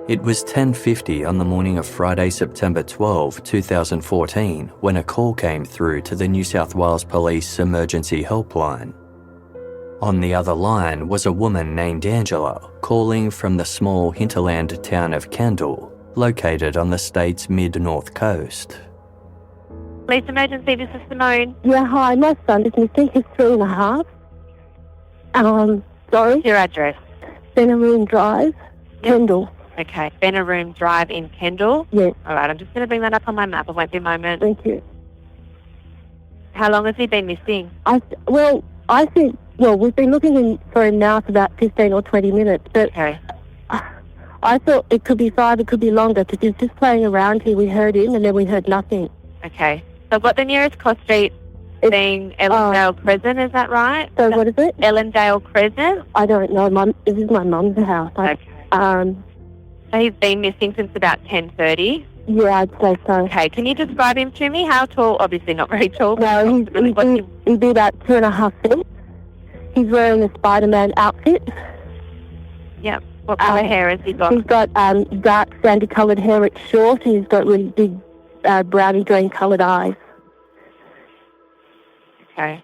It was 10:50 on the morning of Friday, September 12, 2014, when a call came through to the New South Wales Police Emergency Helpline. On the other line was a woman named Angela, calling from the small hinterland town of Kendall, located on the state's mid-north coast. Police emergency, this is Simone. Yeah, hi, my son is missing. He's 3.5. Sorry? What's your address? Benaroon Drive, Kendall. Okay, Benaroon Drive in Kendall? Yes. All right, I'm just going to bring that up on my map. It won't be a moment. Thank you. How long has he been missing? We've been looking for him now for about 15 or 20 minutes, but Okay. I thought it could be 5, it could be longer, because he was just playing around here. We heard him, and then we heard nothing. Okay. So I've got the nearest cross street being Ellendale Crescent, is that right? So what is it? Ellendale Crescent? I don't know. This is my mum's house. Okay. So he's been missing since about 10:30? Yeah, I'd say so. Okay, can you describe him to me? How tall? Obviously not very tall. No, he'd be about 2.5 feet. He's wearing a Spider-Man outfit. Yep. What colour hair has he got? He's got dark sandy-coloured hair. It's short. He's got really big browny green-coloured eyes. Okay.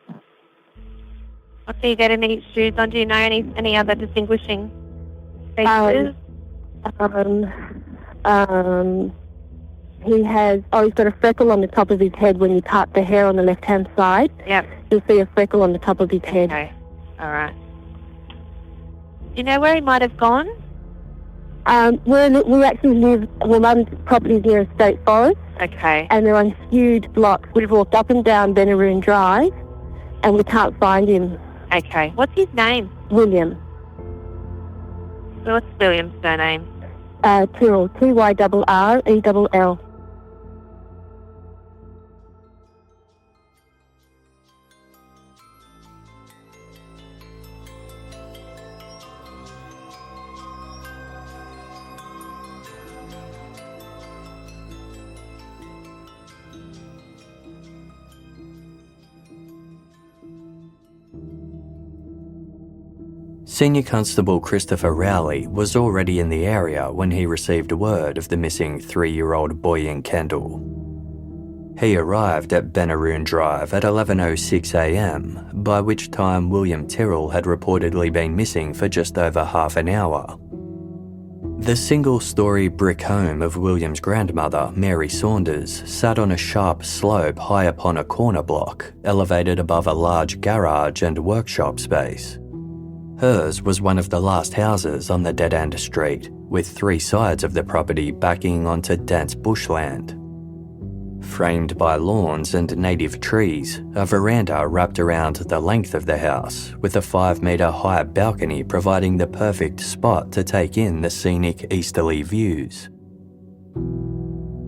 Do you get any shoes on? Do you know any other distinguishing features? He's got a freckle on the top of his head when you part the hair on the left-hand side. Yep. You'll see a freckle on the top of his head. Okay. All right. Do you know where he might have gone? We actually live, Mum's property's near a state forest. Okay. And they're on huge blocks. We've walked up and down Benaroon Drive, and we can't find him. Okay. What's his name? William. What's William's surname? Tyrrell. Tyrrell. Senior Constable Christopher Rowley was already in the area when he received word of the missing 3-year-old boy in Kendall. He arrived at Benaroon Drive at 11:06 a.m, by which time William Tyrrell had reportedly been missing for just over half an hour. The single-storey brick home of William's grandmother, Mary Saunders, sat on a sharp slope high upon a corner block, elevated above a large garage and workshop space. Hers was one of the last houses on the dead-end street, with 3 sides of the property backing onto dense bushland. Framed by lawns and native trees, a veranda wrapped around the length of the house, with a 5-metre-high balcony providing the perfect spot to take in the scenic easterly views.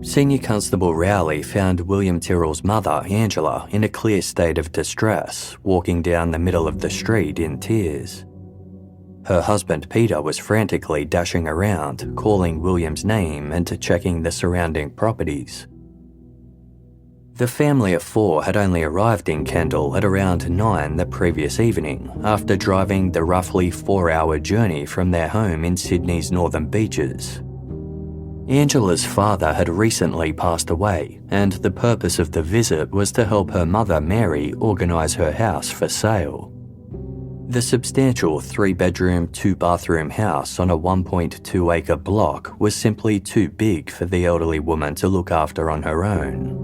Senior Constable Rowley found William Tyrrell's mother, Angela, in a clear state of distress, walking down the middle of the street in tears. Her husband Peter was frantically dashing around, calling William's name and checking the surrounding properties. The family of 4 had only arrived in Kendall at around 9 the previous evening, after driving the roughly 4-hour journey from their home in Sydney's northern beaches. Angela's father had recently passed away, and the purpose of the visit was to help her mother Mary organise her house for sale. The substantial 3-bedroom, 2-bathroom house on a 1.2-acre block was simply too big for the elderly woman to look after on her own.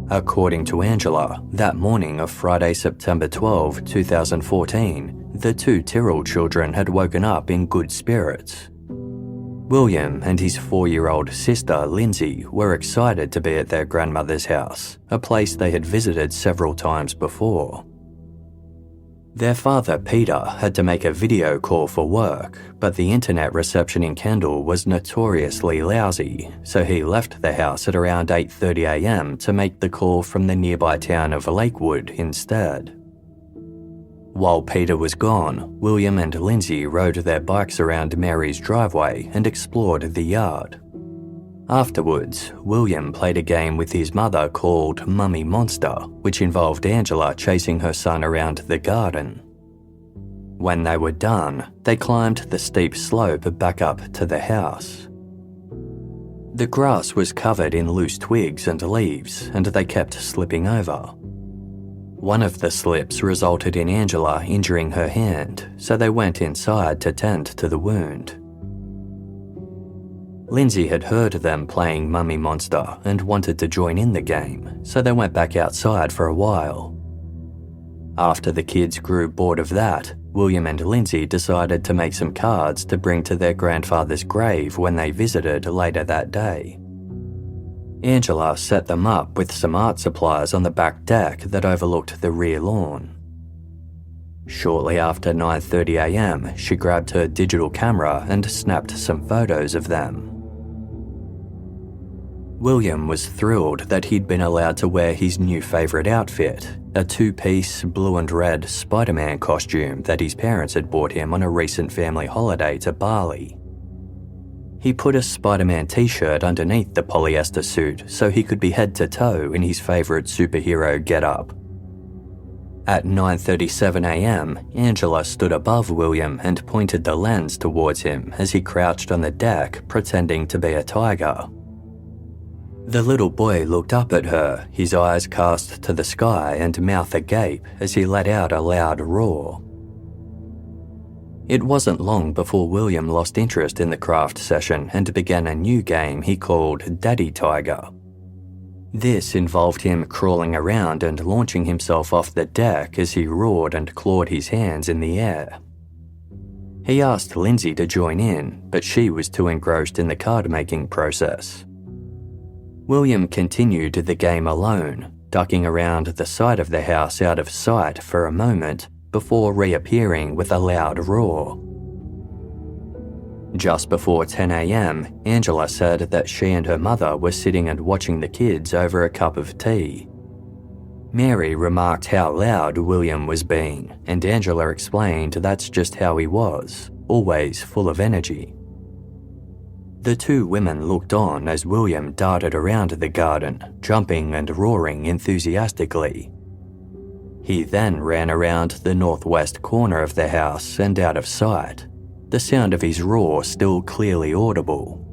According to Angela, that morning of Friday, September 12, 2014, the 2 Tyrrell children had woken up in good spirits. William and his 4-year-old sister, Lindsay, were excited to be at their grandmother's house, a place they had visited several times before. Their father, Peter, had to make a video call for work, but the internet reception in Kendall was notoriously lousy, so he left the house at around 8:30 a.m. to make the call from the nearby town of Lakewood instead. While Peter was gone, William and Lindsay rode their bikes around Mary's driveway and explored the yard. Afterwards, William played a game with his mother called Mummy Monster, which involved Angela chasing her son around the garden. When they were done, they climbed the steep slope back up to the house. The grass was covered in loose twigs and leaves, and they kept slipping over. One of the slips resulted in Angela injuring her hand, so they went inside to tend to the wound. Lindsay had heard them playing Mummy Monster and wanted to join in the game, so they went back outside for a while. After the kids grew bored of that, William and Lindsay decided to make some cards to bring to their grandfather's grave when they visited later that day. Angela set them up with some art supplies on the back deck that overlooked the rear lawn. Shortly after 9:30 a.m, she grabbed her digital camera and snapped some photos of them. William was thrilled that he'd been allowed to wear his new favourite outfit, a two-piece blue and red Spider-Man costume that his parents had bought him on a recent family holiday to Bali. He put a Spider-Man t-shirt underneath the polyester suit so he could be head to toe in his favourite superhero get-up. At 9:37 a.m, Angela stood above William and pointed the lens towards him as he crouched on the deck pretending to be a tiger. The little boy looked up at her, his eyes cast to the sky and mouth agape as he let out a loud roar. It wasn't long before William lost interest in the craft session and began a new game he called Daddy Tiger. This involved him crawling around and launching himself off the deck as he roared and clawed his hands in the air. He asked Lindsay to join in, but she was too engrossed in the card-making process. William continued the game alone, ducking around the side of the house out of sight for a moment before reappearing with a loud roar. Just before 10 a.m, Angela said that she and her mother were sitting and watching the kids over a cup of tea. Mary remarked how loud William was being, and Angela explained that's just how he was, always full of energy. The two women looked on as William darted around the garden, jumping and roaring enthusiastically. He then ran around the northwest corner of the house and out of sight, the sound of his roar still clearly audible.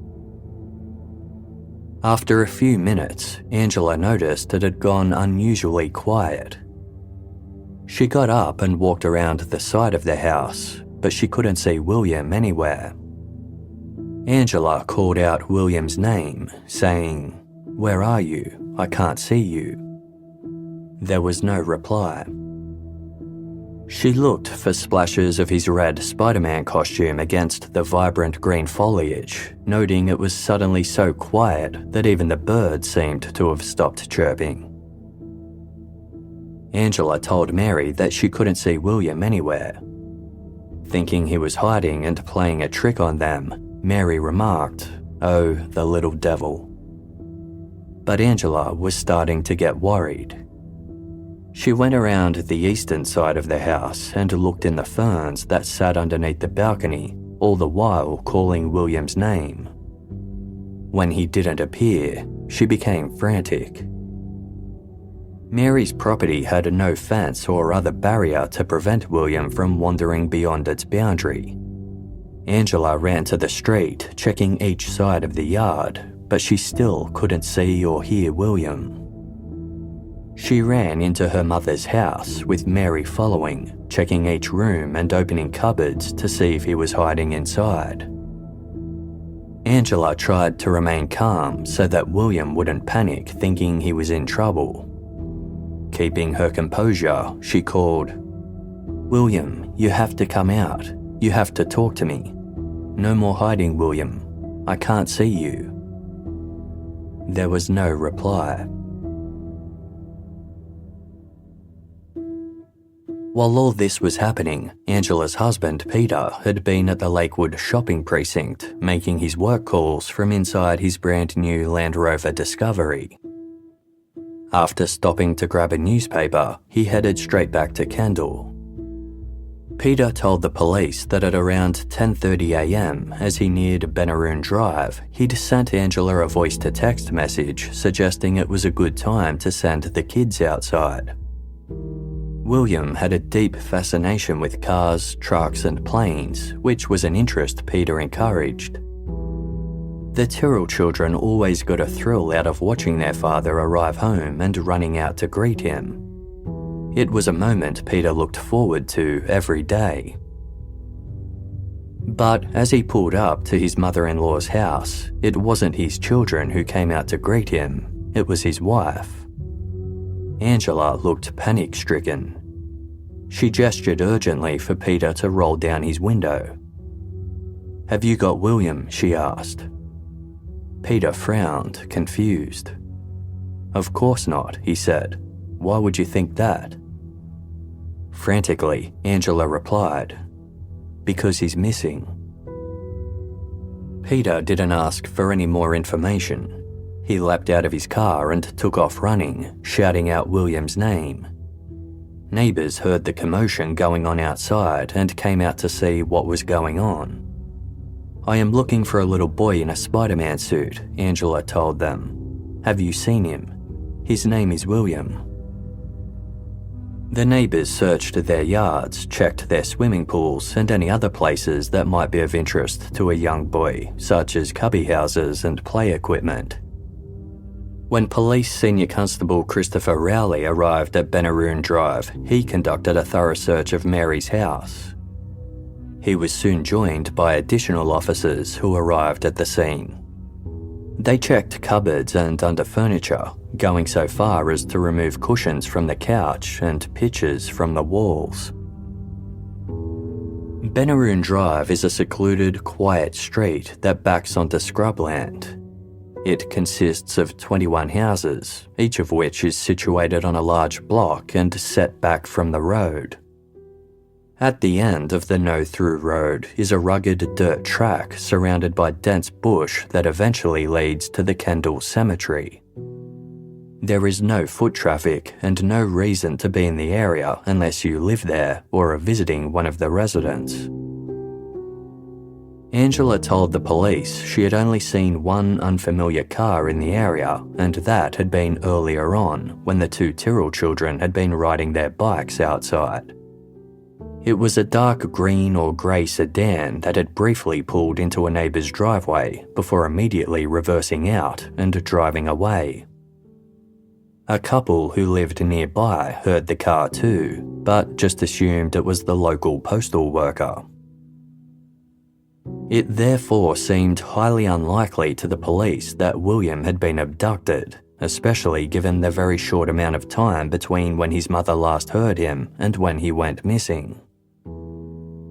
After a few minutes, Angela noticed it had gone unusually quiet. She got up and walked around the side of the house, but she couldn't see William anywhere. Angela called out William's name, saying, "Where are you? I can't see you." There was no reply. She looked for splashes of his red Spider-Man costume against the vibrant green foliage, noting it was suddenly so quiet that even the birds seemed to have stopped chirping. Angela told Mary that she couldn't see William anywhere. Thinking he was hiding and playing a trick on them, Mary remarked, "Oh, the little devil." But Angela was starting to get worried. She went around the eastern side of the house and looked in the ferns that sat underneath the balcony, all the while calling William's name. When he didn't appear, she became frantic. Mary's property had no fence or other barrier to prevent William from wandering beyond its boundary. Angela ran to the street, checking each side of the yard, but she still couldn't see or hear William. She ran into her mother's house, with Mary following, checking each room and opening cupboards to see if he was hiding inside. Angela tried to remain calm so that William wouldn't panic, thinking he was in trouble. Keeping her composure, she called, "William, you have to come out. You have to talk to me. No more hiding, William. I can't see you." There was no reply. While all this was happening, Angela's husband, Peter, had been at the Lakewood shopping precinct, making his work calls from inside his brand new Land Rover Discovery. After stopping to grab a newspaper, he headed straight back to Kendall. Peter told the police that at around 10:30 a.m, as he neared Benaroon Drive, he'd sent Angela a voice-to-text message suggesting it was a good time to send the kids outside. William had a deep fascination with cars, trucks and planes, which was an interest Peter encouraged. The Tyrrell children always got a thrill out of watching their father arrive home and running out to greet him. It was a moment Peter looked forward to every day. But as he pulled up to his mother-in-law's house, it wasn't his children who came out to greet him, it was his wife. Angela looked panic-stricken. She gestured urgently for Peter to roll down his window. "Have you got William?" she asked. Peter frowned, confused. "Of course not," he said. "Why would you think that?" Frantically, Angela replied, "Because he's missing." Peter didn't ask for any more information. He leapt out of his car and took off running, shouting out William's name. Neighbours heard the commotion going on outside and came out to see what was going on. "I am looking for a little boy in a Spider-Man suit," Angela told them. "Have you seen him? His name is William." The neighbours searched their yards, checked their swimming pools and any other places that might be of interest to a young boy, such as cubby houses and play equipment. When Police Senior Constable Christopher Rowley arrived at Benaroon Drive, he conducted a thorough search of Mary's house. He was soon joined by additional officers who arrived at the scene. They checked cupboards and under furniture, going so far as to remove cushions from the couch and pictures from the walls. Benaroon Drive is a secluded, quiet street that backs onto scrubland. It consists of 21 houses, each of which is situated on a large block and set back from the road. At the end of the no-through road is a rugged dirt track surrounded by dense bush that eventually leads to the Kendall cemetery. There is no foot traffic and no reason to be in the area unless you live there or are visiting one of the residents. Angela told the police she had only seen one unfamiliar car in the area, and that had been earlier on when the two Tyrrell children had been riding their bikes outside. It was a dark green or grey sedan that had briefly pulled into a neighbour's driveway before immediately reversing out and driving away. A couple who lived nearby heard the car too, but just assumed it was the local postal worker. It therefore seemed highly unlikely to the police that William had been abducted, especially given the very short amount of time between when his mother last heard him and when he went missing.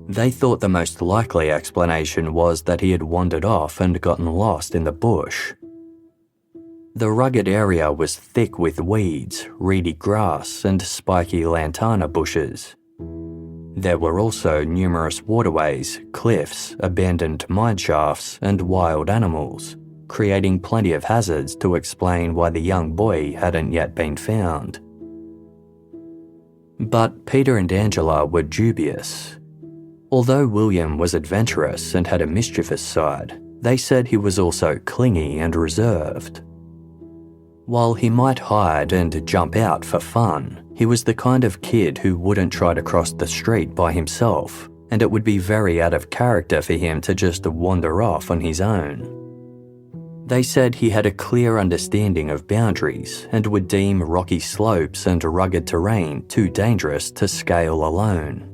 They thought the most likely explanation was that he had wandered off and gotten lost in the bush. The rugged area was thick with weeds, reedy grass and spiky lantana bushes. There were also numerous waterways, cliffs, abandoned mine shafts and wild animals, creating plenty of hazards to explain why the young boy hadn't yet been found. But Peter and Angela were dubious. Although William was adventurous and had a mischievous side, they said he was also clingy and reserved. While he might hide and jump out for fun, he was the kind of kid who wouldn't try to cross the street by himself, and it would be very out of character for him to just wander off on his own. They said he had a clear understanding of boundaries and would deem rocky slopes and rugged terrain too dangerous to scale alone.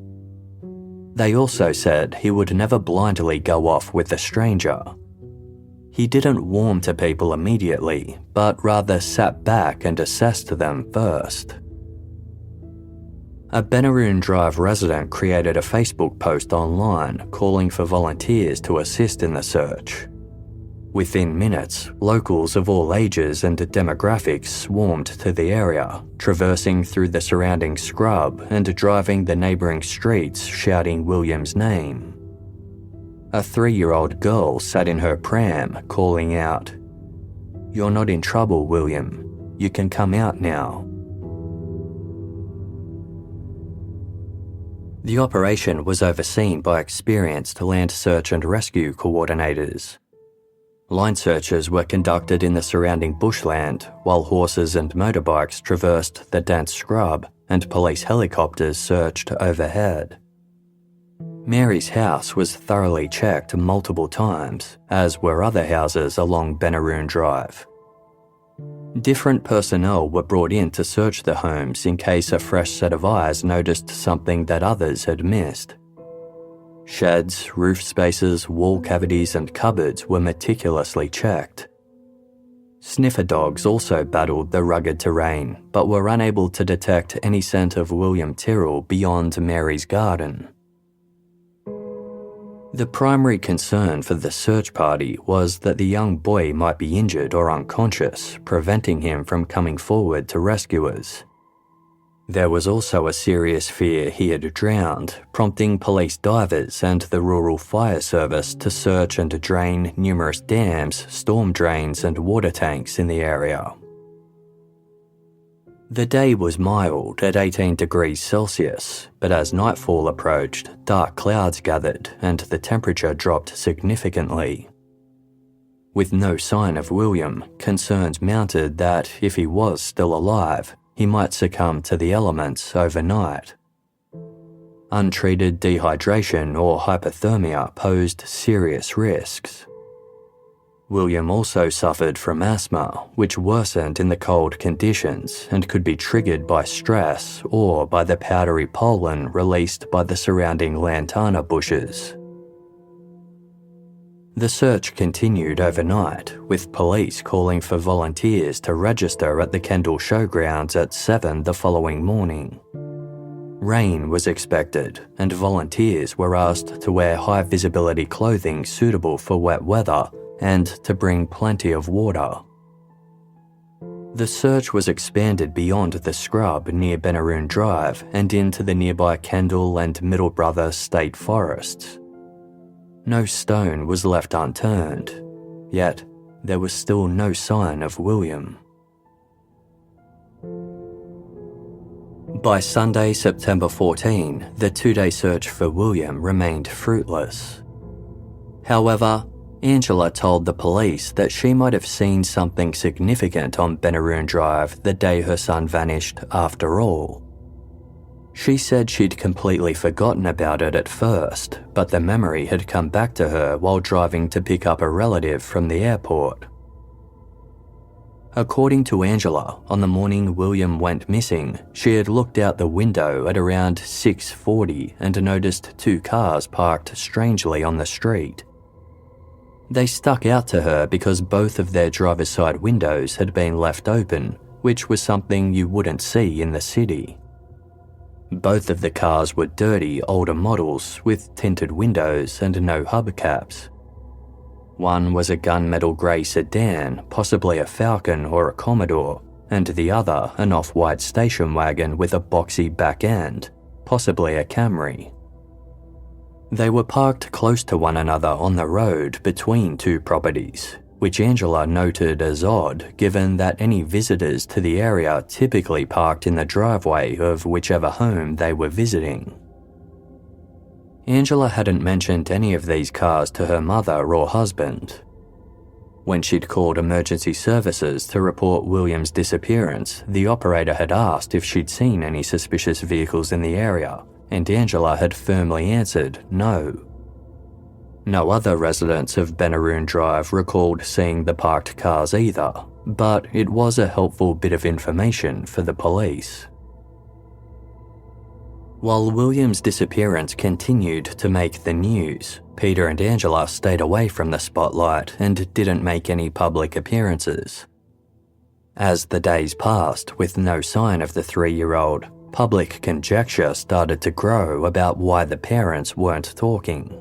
They also said he would never blindly go off with a stranger. He didn't warm to people immediately, but rather sat back and assessed them first. A Benaroon Drive resident created a Facebook post online calling for volunteers to assist in the search. Within minutes, locals of all ages and demographics swarmed to the area, traversing through the surrounding scrub and driving the neighbouring streets shouting William's name. A 3-year-old girl sat in her pram calling out, "You're not in trouble, William. You can come out now." The operation was overseen by experienced land search and rescue coordinators. Line searches were conducted in the surrounding bushland, while horses and motorbikes traversed the dense scrub and police helicopters searched overhead. Mary's house was thoroughly checked multiple times, as were other houses along Benaroon Drive. Different personnel were brought in to search the homes in case a fresh set of eyes noticed something that others had missed. Sheds, roof spaces, wall cavities and cupboards were meticulously checked. Sniffer dogs also battled the rugged terrain, but were unable to detect any scent of William Tyrrell beyond Mary's garden. The primary concern for the search party was that the young boy might be injured or unconscious, preventing him from coming forward to rescuers. There was also a serious fear he had drowned, prompting police divers and the Rural Fire Service to search and drain numerous dams, storm drains and water tanks in the area. The day was mild at 18 degrees Celsius, but as nightfall approached, dark clouds gathered and the temperature dropped significantly. With no sign of William, concerns mounted that if he was still alive, he might succumb to the elements overnight. Untreated dehydration or hypothermia posed serious risks. William also suffered from asthma, which worsened in the cold conditions and could be triggered by stress or by the powdery pollen released by the surrounding lantana bushes. The search continued overnight, with police calling for volunteers to register at the Kendall showgrounds at 7 the following morning. Rain was expected, and volunteers were asked to wear high-visibility clothing suitable for wet weather and to bring plenty of water. The search was expanded beyond the scrub near Benaroon Drive and into the nearby Kendall and Middle Brother state forests. No stone was left unturned, yet there was still no sign of William. By Sunday, September 14, the two-day search for William remained fruitless. However, Angela told the police that she might have seen something significant on Benaroon Drive the day her son vanished after all. She said she'd completely forgotten about it at first, but the memory had come back to her while driving to pick up a relative from the airport. According to Angela, on the morning William went missing, she had looked out the window at around 6:40 and noticed two cars parked strangely on the street. They stuck out to her because both of their driver's side windows had been left open, which was something you wouldn't see in the city. Both of the cars were dirty, older models with tinted windows and no hubcaps. One was a gunmetal grey sedan, possibly a Falcon or a Commodore, and the other an off-white station wagon with a boxy back end, possibly a Camry. They were parked close to one another on the road between two properties, which Angela noted as odd given that any visitors to the area typically parked in the driveway of whichever home they were visiting. Angela hadn't mentioned any of these cars to her mother or husband. When she'd called emergency services to report William's disappearance, the operator had asked if she'd seen any suspicious vehicles in the area, and Angela had firmly answered no. No other residents of Benaroon Drive recalled seeing the parked cars either, but it was a helpful bit of information for the police. While William's disappearance continued to make the news, Peter and Angela stayed away from the spotlight and didn't make any public appearances. As the days passed with no sign of the 3-year-old, public conjecture started to grow about why the parents weren't talking.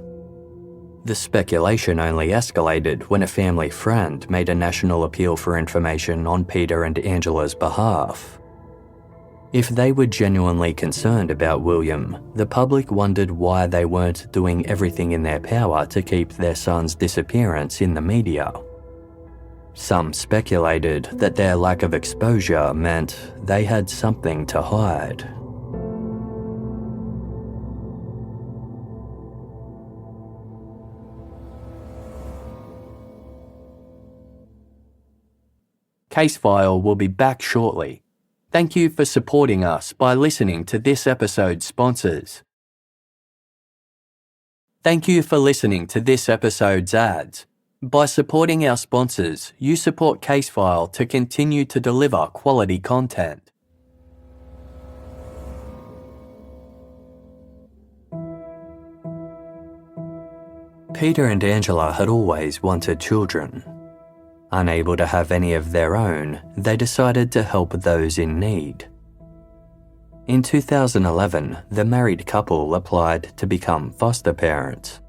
The speculation only escalated when a family friend made a national appeal for information on Peter and Angela's behalf. If they were genuinely concerned about William, the public wondered why they weren't doing everything in their power to keep their son's disappearance in the media. Some speculated that their lack of exposure meant they had something to hide. Case File will be back shortly. Thank you for supporting us by listening to this episode's sponsors. Thank you for listening to this episode's ads. By supporting our sponsors, you support Casefile to continue to deliver quality content. Peter and Angela had always wanted children. Unable to have any of their own, they decided to help those in need. In 2011, the married couple applied to become foster parents.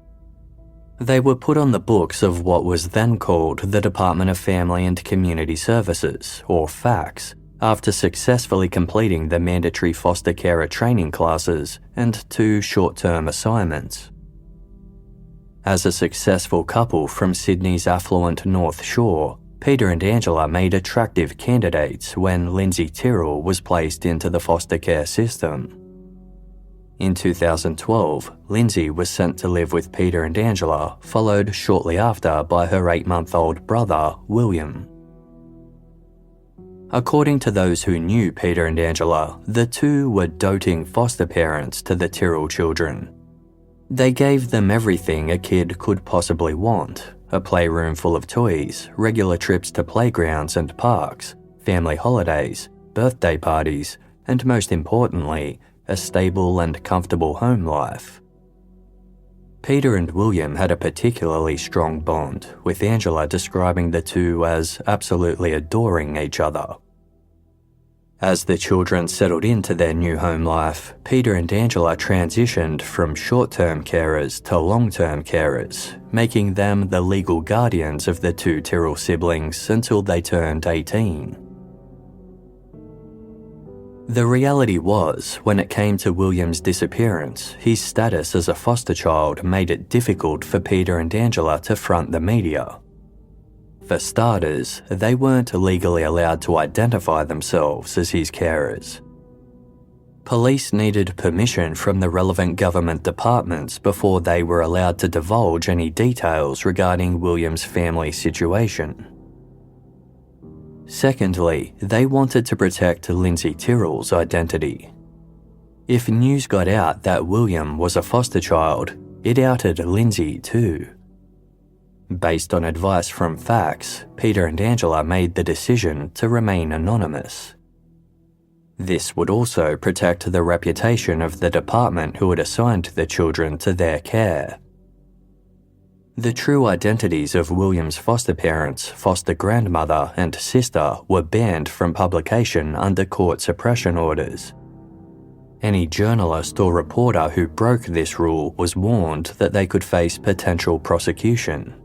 They were put on the books of what was then called the Department of Family and Community Services, or FACS, after successfully completing the mandatory foster carer training classes and 2 short-term assignments. As a successful couple from Sydney's affluent North Shore, Peter and Angela made attractive candidates when William Tyrrell was placed into the foster care system. In 2012, Lindsay was sent to live with Peter and Angela, followed shortly after by her 8-month-old brother, William. According to those who knew Peter and Angela, the two were doting foster parents to the Tyrrell children. They gave them everything a kid could possibly want: a playroom full of toys, regular trips to playgrounds and parks, family holidays, birthday parties, and most importantly, a stable and comfortable home life. Peter and William had a particularly strong bond, with Angela describing the two as absolutely adoring each other. As the children settled into their new home life, Peter and Angela transitioned from short-term carers to long-term carers, making them the legal guardians of the 2 Tyrrell siblings until they turned 18. The reality was, when it came to William's disappearance, his status as a foster child made it difficult for Peter and Angela to front the media. For starters, they weren't legally allowed to identify themselves as his carers. Police needed permission from the relevant government departments before they were allowed to divulge any details regarding William's family situation. Secondly, they wanted to protect Lindsay Tyrrell's identity. If news got out that William was a foster child, it outed Lindsay too. Based on advice from FACS, Peter and Angela made the decision to remain anonymous. This would also protect the reputation of the department who had assigned the children to their care. The true identities of William's foster parents, foster grandmother, and sister were banned from publication under court suppression orders. Any journalist or reporter who broke this rule was warned that they could face potential prosecution.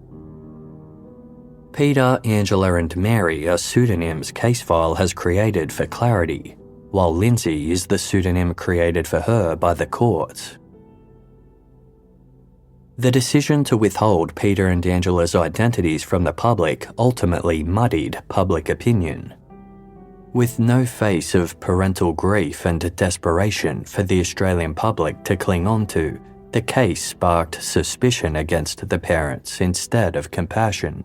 Peter, Angela, and Mary are pseudonyms Casefile has created for clarity, while Lindsay is the pseudonym created for her by the courts. The decision to withhold Peter and Angela's identities from the public ultimately muddied public opinion. With no face of parental grief and desperation for the Australian public to cling on to, the case sparked suspicion against the parents instead of compassion.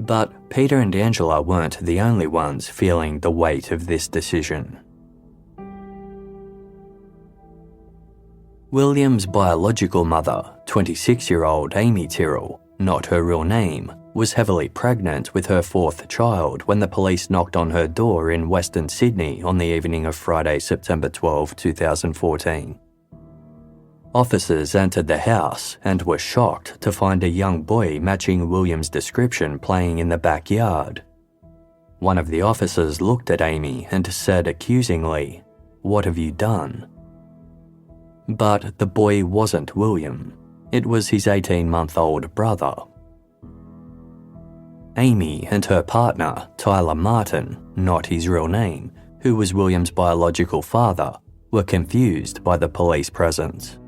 But Peter and Angela weren't the only ones feeling the weight of this decision. William's biological mother, 26-year-old Amy Tyrrell, not her real name, was heavily pregnant with her 4th child when the police knocked on her door in Western Sydney on the evening of Friday, September 12, 2014. Officers entered the house and were shocked to find a young boy matching William's description playing in the backyard. One of the officers looked at Amy and said accusingly, "What have you done?" But the boy wasn't William. It was his 18-month-old brother. Amy and her partner, Tyler Martin, not his real name, who was William's biological father, were confused by the police presence.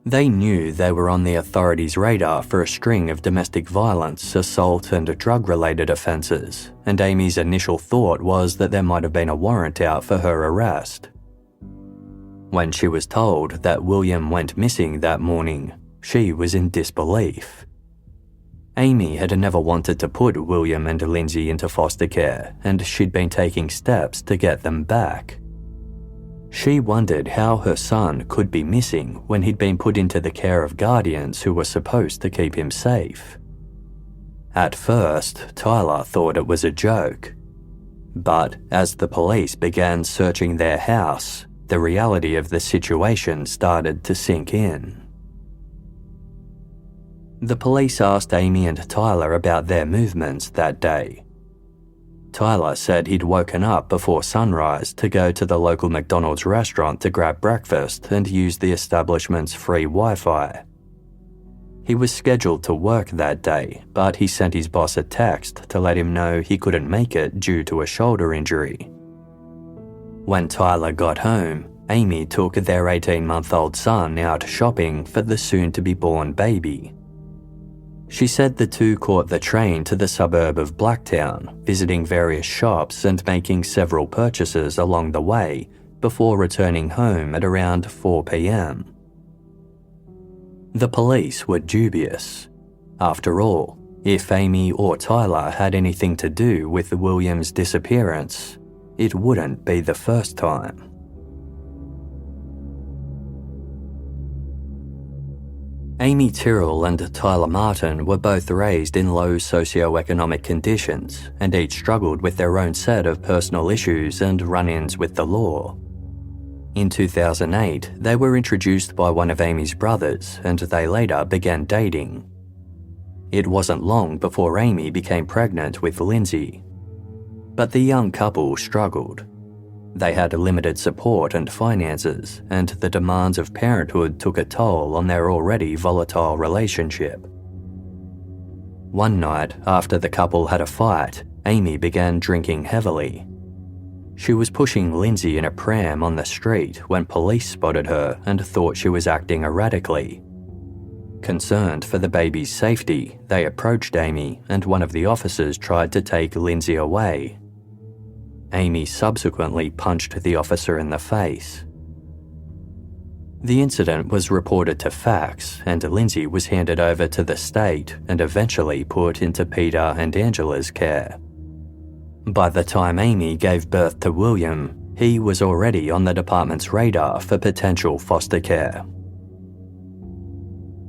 They knew they were on the authorities' radar for a string of domestic violence, assault, and drug-related offences, and Amy's initial thought was that there might have been a warrant out for her arrest. When she was told that William went missing that morning, she was in disbelief. Amy had never wanted to put William and Lindsay into foster care, and she'd been taking steps to get them back. She wondered how her son could be missing when he'd been put into the care of guardians who were supposed to keep him safe. At first, Tyler thought it was a joke. But as the police began searching their house, the reality of the situation started to sink in. The police asked Amy and Tyler about their movements that day. Tyler said he'd woken up before sunrise to go to the local McDonald's restaurant to grab breakfast and use the establishment's free Wi-Fi. He was scheduled to work that day, but he sent his boss a text to let him know he couldn't make it due to a shoulder injury. When Tyler got home, Amy took their 18-month-old son out shopping for the soon-to-be-born baby. She said the two caught the train to the suburb of Blacktown, visiting various shops and making several purchases along the way before returning home at around 4 p.m. The police were dubious. After all, if Amy or Tyler had anything to do with William's disappearance, it wouldn't be the first time. Amy Tyrrell and Tyler Martin were both raised in low socioeconomic conditions and each struggled with their own set of personal issues and run-ins with the law. In 2008, they were introduced by one of Amy's brothers and they later began dating. It wasn't long before Amy became pregnant with Lindsay. But the young couple struggled. They had limited support and finances, and the demands of parenthood took a toll on their already volatile relationship. One night, after the couple had a fight, Amy began drinking heavily. She was pushing Lindsay in a pram on the street when police spotted her and thought she was acting erratically. Concerned for the baby's safety, they approached Amy and one of the officers tried to take Lindsay away. Amy subsequently punched the officer in the face. The incident was reported to FACS and Lindsay was handed over to the state and eventually put into Peter and Angela's care. By the time Amy gave birth to William, he was already on the department's radar for potential foster care.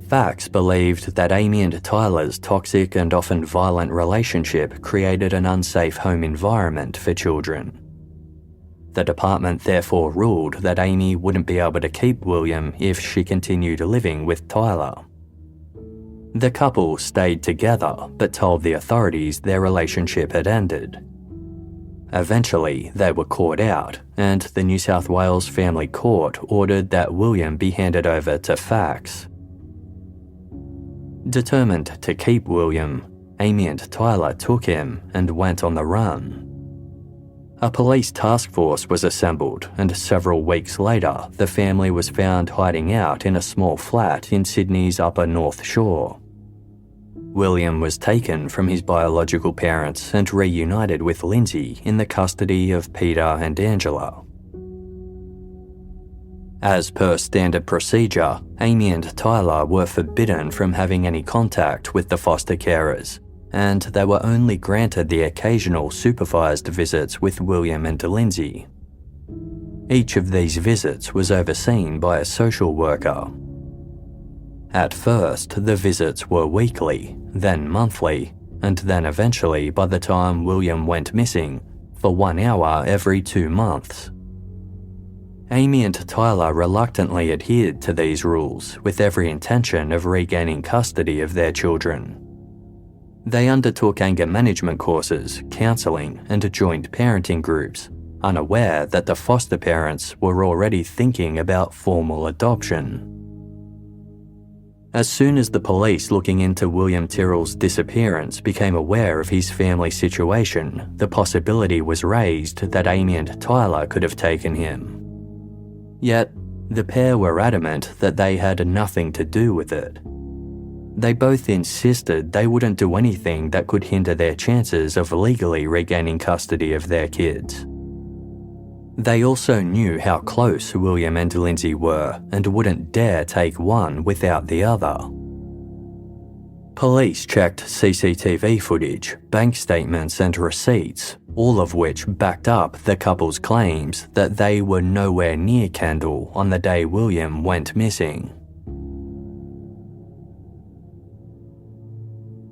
FACS believed that Amy and Tyler's toxic and often violent relationship created an unsafe home environment for children. The department therefore ruled that Amy wouldn't be able to keep William if she continued living with Tyler. The couple stayed together but told the authorities their relationship had ended. Eventually, they were caught out, and the New South Wales Family Court ordered that William be handed over to FACS. Determined to keep William, Amy and Tyler took him and went on the run. A police task force was assembled, and several weeks later, the family was found hiding out in a small flat in Sydney's Upper North Shore. William was taken from his biological parents and reunited with Lindsay in the custody of Peter and Angela. As per standard procedure, Amy and Tyler were forbidden from having any contact with the foster carers, and they were only granted the occasional supervised visits with William and Lindsay. Each of these visits was overseen by a social worker. At first, the visits were weekly, then monthly, and then eventually, by the time William went missing, for 1 hour every 2 months. Amy and Tyler reluctantly adhered to these rules with every intention of regaining custody of their children. They undertook anger management courses, counselling, and joined parenting groups, unaware that the foster parents were already thinking about formal adoption. As soon as the police looking into William Tyrrell's disappearance became aware of his family situation, the possibility was raised that Amy and Tyler could have taken him. Yet, the pair were adamant that they had nothing to do with it. They both insisted they wouldn't do anything that could hinder their chances of legally regaining custody of their kids. They also knew how close William and Lindsay were and wouldn't dare take one without the other. Police checked CCTV footage, bank statements and receipts, all of which backed up the couple's claims that they were nowhere near Kendall on the day William went missing.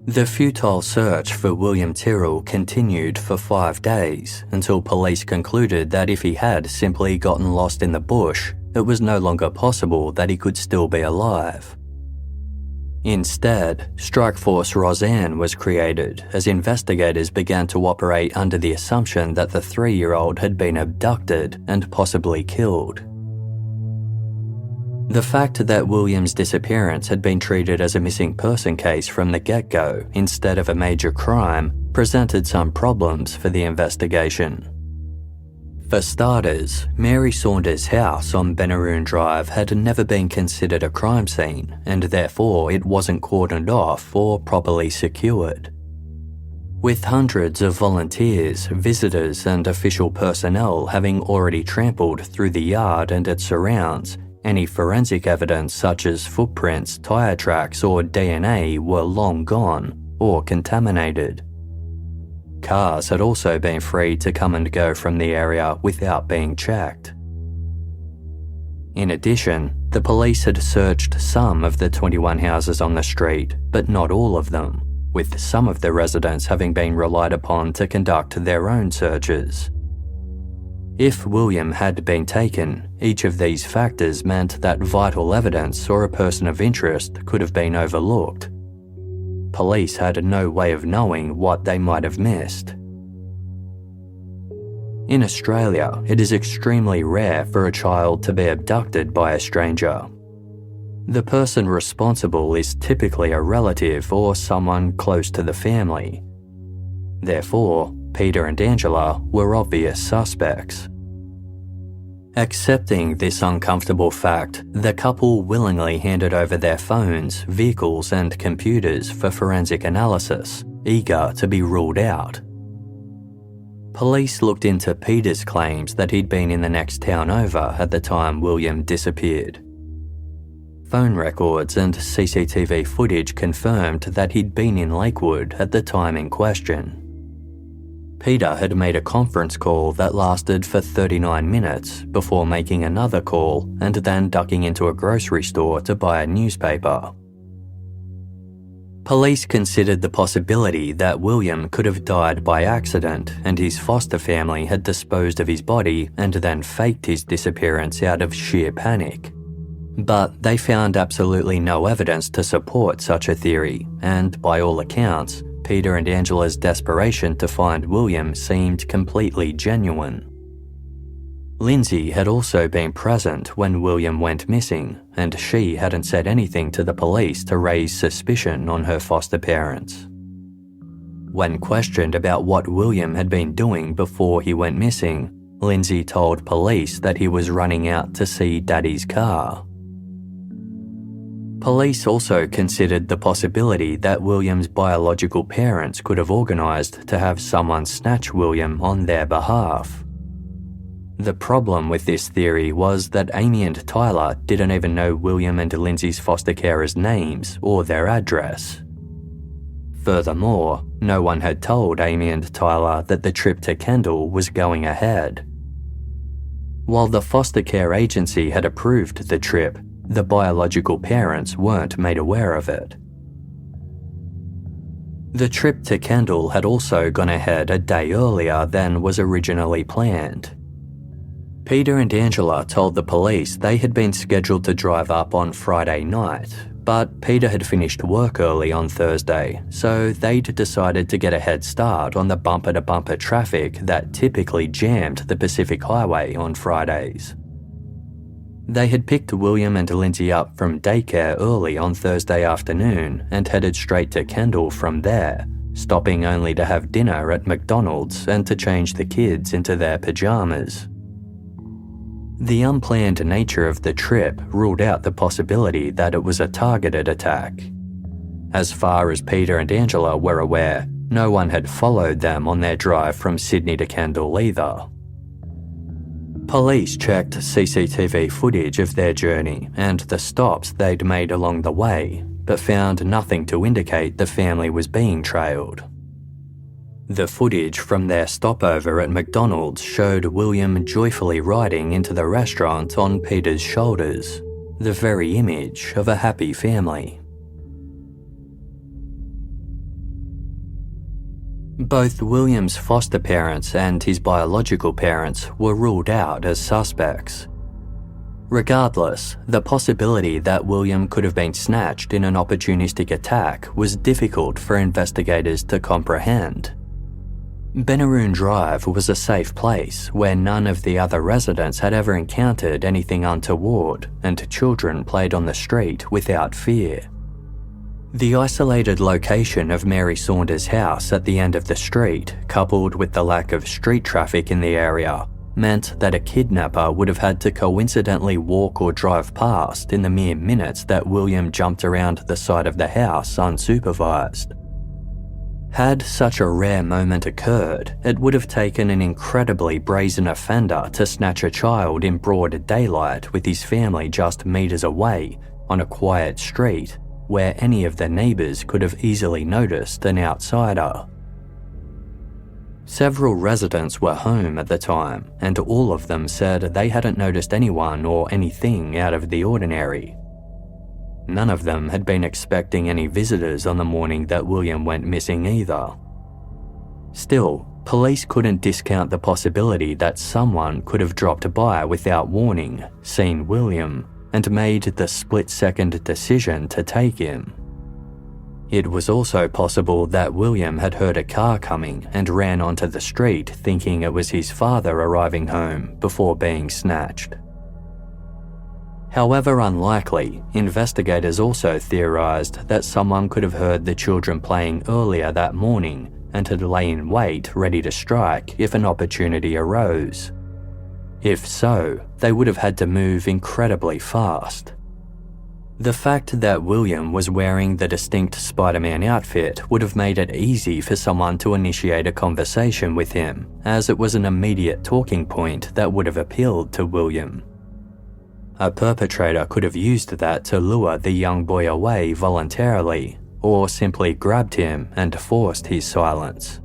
The futile search for William Tyrrell continued for 5 days until police concluded that if he had simply gotten lost in the bush, it was no longer possible that he could still be alive. Instead, Strikeforce Roseanne was created as investigators began to operate under the assumption that the 3-year-old had been abducted and possibly killed. The fact that William's disappearance had been treated as a missing person case from the get-go instead of a major crime presented some problems for the investigation. For starters, Mary Saunders' house on Benaroon Drive had never been considered a crime scene, and therefore it wasn't cordoned off or properly secured. With hundreds of volunteers, visitors, and official personnel having already trampled through the yard and its surrounds, any forensic evidence such as footprints, tyre tracks, or DNA were long gone or contaminated. Cars had also been free to come and go from the area without being checked. In addition, the police had searched some of the 21 houses on the street, but not all of them, with some of the residents having been relied upon to conduct their own searches. If William had been taken, each of these factors meant that vital evidence or a person of interest could have been overlooked. Police had no way of knowing what they might have missed. In Australia, it is extremely rare for a child to be abducted by a stranger. The person responsible is typically a relative or someone close to the family. Therefore, Peter and Angela were obvious suspects. Accepting this uncomfortable fact, the couple willingly handed over their phones, vehicles, and computers for forensic analysis, eager to be ruled out. Police looked into Peter's claims that he'd been in the next town over at the time William disappeared. Phone records and CCTV footage confirmed that he'd been in Lakewood at the time in question. Peter had made a conference call that lasted for 39 minutes before making another call and then ducking into a grocery store to buy a newspaper. Police considered the possibility that William could have died by accident and his foster family had disposed of his body and then faked his disappearance out of sheer panic. But they found absolutely no evidence to support such a theory, and by all accounts, Peter and Angela's desperation to find William seemed completely genuine. Lindsay had also been present when William went missing, and she hadn't said anything to the police to raise suspicion on her foster parents. When questioned about what William had been doing before he went missing, Lindsay told police that he was running out to see Daddy's car. Police also considered the possibility that William's biological parents could have organised to have someone snatch William on their behalf. The problem with this theory was that Amy and Tyler didn't even know William and Lindsay's foster carers' names or their address. Furthermore, no one had told Amy and Tyler that the trip to Kendall was going ahead. While the foster care agency had approved the trip, the biological parents weren't made aware of it. The trip to Kendall had also gone ahead a day earlier than was originally planned. Peter and Angela told the police they had been scheduled to drive up on Friday night, but Peter had finished work early on Thursday, so they'd decided to get a head start on the bumper-to-bumper traffic that typically jammed the Pacific Highway on Fridays. They had picked William and Lindsay up from daycare early on Thursday afternoon and headed straight to Kendall from there, stopping only to have dinner at McDonald's and to change the kids into their pajamas. The unplanned nature of the trip ruled out the possibility that it was a targeted attack. As far as Peter and Angela were aware, no one had followed them on their drive from Sydney to Kendall either. Police checked CCTV footage of their journey and the stops they'd made along the way, but found nothing to indicate the family was being trailed. The footage from their stopover at McDonald's showed William joyfully riding into the restaurant on Peter's shoulders, the very image of a happy family. Both William's foster parents and his biological parents were ruled out as suspects. Regardless, the possibility that William could have been snatched in an opportunistic attack was difficult for investigators to comprehend. Benaroon Drive was a safe place where none of the other residents had ever encountered anything untoward, and children played on the street without fear. The isolated location of Mary Saunders' house at the end of the street, coupled with the lack of street traffic in the area, meant that a kidnapper would have had to coincidentally walk or drive past in the mere minutes that William jumped around the side of the house unsupervised. Had such a rare moment occurred, it would have taken an incredibly brazen offender to snatch a child in broad daylight with his family just meters away on a quiet street where any of the neighbours could have easily noticed an outsider. Several residents were home at the time, and all of them said they hadn't noticed anyone or anything out of the ordinary. None of them had been expecting any visitors on the morning that William went missing either. Still, police couldn't discount the possibility that someone could have dropped by without warning, seen William, and made the split-second decision to take him. It was also possible that William had heard a car coming and ran onto the street thinking it was his father arriving home before being snatched. However unlikely, investigators also theorised that someone could have heard the children playing earlier that morning and had lay in wait ready to strike if an opportunity arose. If so, they would have had to move incredibly fast. The fact that William was wearing the distinct Spider-Man outfit would have made it easy for someone to initiate a conversation with him, as it was an immediate talking point that would have appealed to William. A perpetrator could have used that to lure the young boy away voluntarily, or simply grabbed him and forced his silence.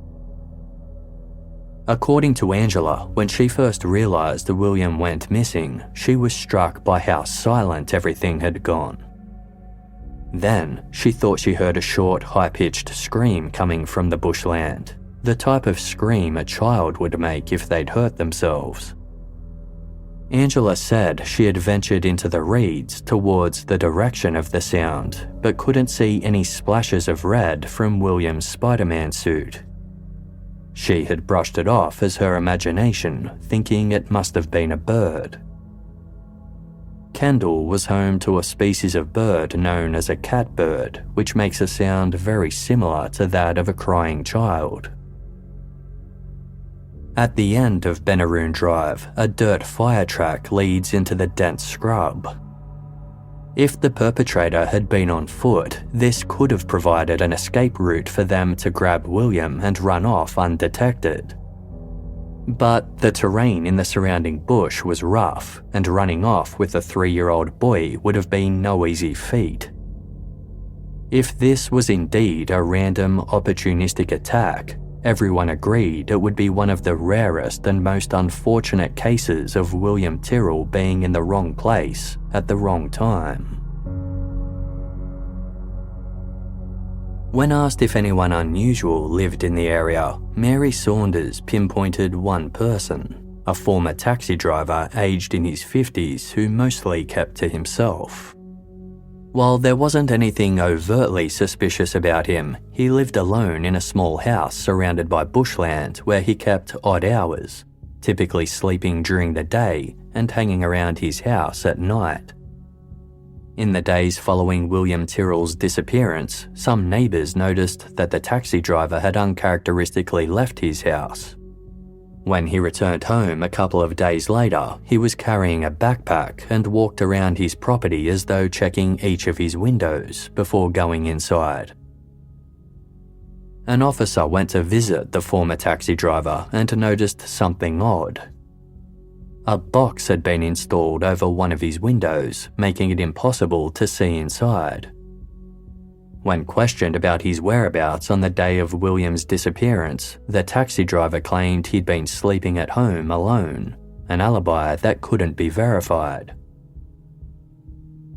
According to Angela, when she first realised William went missing, she was struck by how silent everything had gone. Then, she thought she heard a short, high-pitched scream coming from the bushland, the type of scream a child would make if they'd hurt themselves. Angela said she had ventured into the reeds towards the direction of the sound, but couldn't see any splashes of red from William's Spider-Man suit. She had brushed it off as her imagination, thinking it must have been a bird. Kendall was home to a species of bird known as a catbird, which makes a sound very similar to that of a crying child. At the end of Benaroon Drive, a dirt fire track leads into the dense scrub. If the perpetrator had been on foot, this could have provided an escape route for them to grab William and run off undetected. But the terrain in the surrounding bush was rough, and running off with a 3-year-old boy would have been no easy feat. If this was indeed a random, opportunistic attack, everyone agreed it would be one of the rarest and most unfortunate cases of William Tyrrell being in the wrong place at the wrong time. When asked if anyone unusual lived in the area, Mary Saunders pinpointed one person, a former taxi driver aged in his 50s who mostly kept to himself. While there wasn't anything overtly suspicious about him, he lived alone in a small house surrounded by bushland where he kept odd hours, typically sleeping during the day and hanging around his house at night. In the days following William Tyrrell's disappearance, some neighbours noticed that the taxi driver had uncharacteristically left his house. When he returned home a couple of days later, he was carrying a backpack and walked around his property as though checking each of his windows before going inside. An officer went to visit the former taxi driver and noticed something odd. A box had been installed over one of his windows, making it impossible to see inside. When questioned about his whereabouts on the day of William's disappearance, the taxi driver claimed he'd been sleeping at home alone, an alibi that couldn't be verified.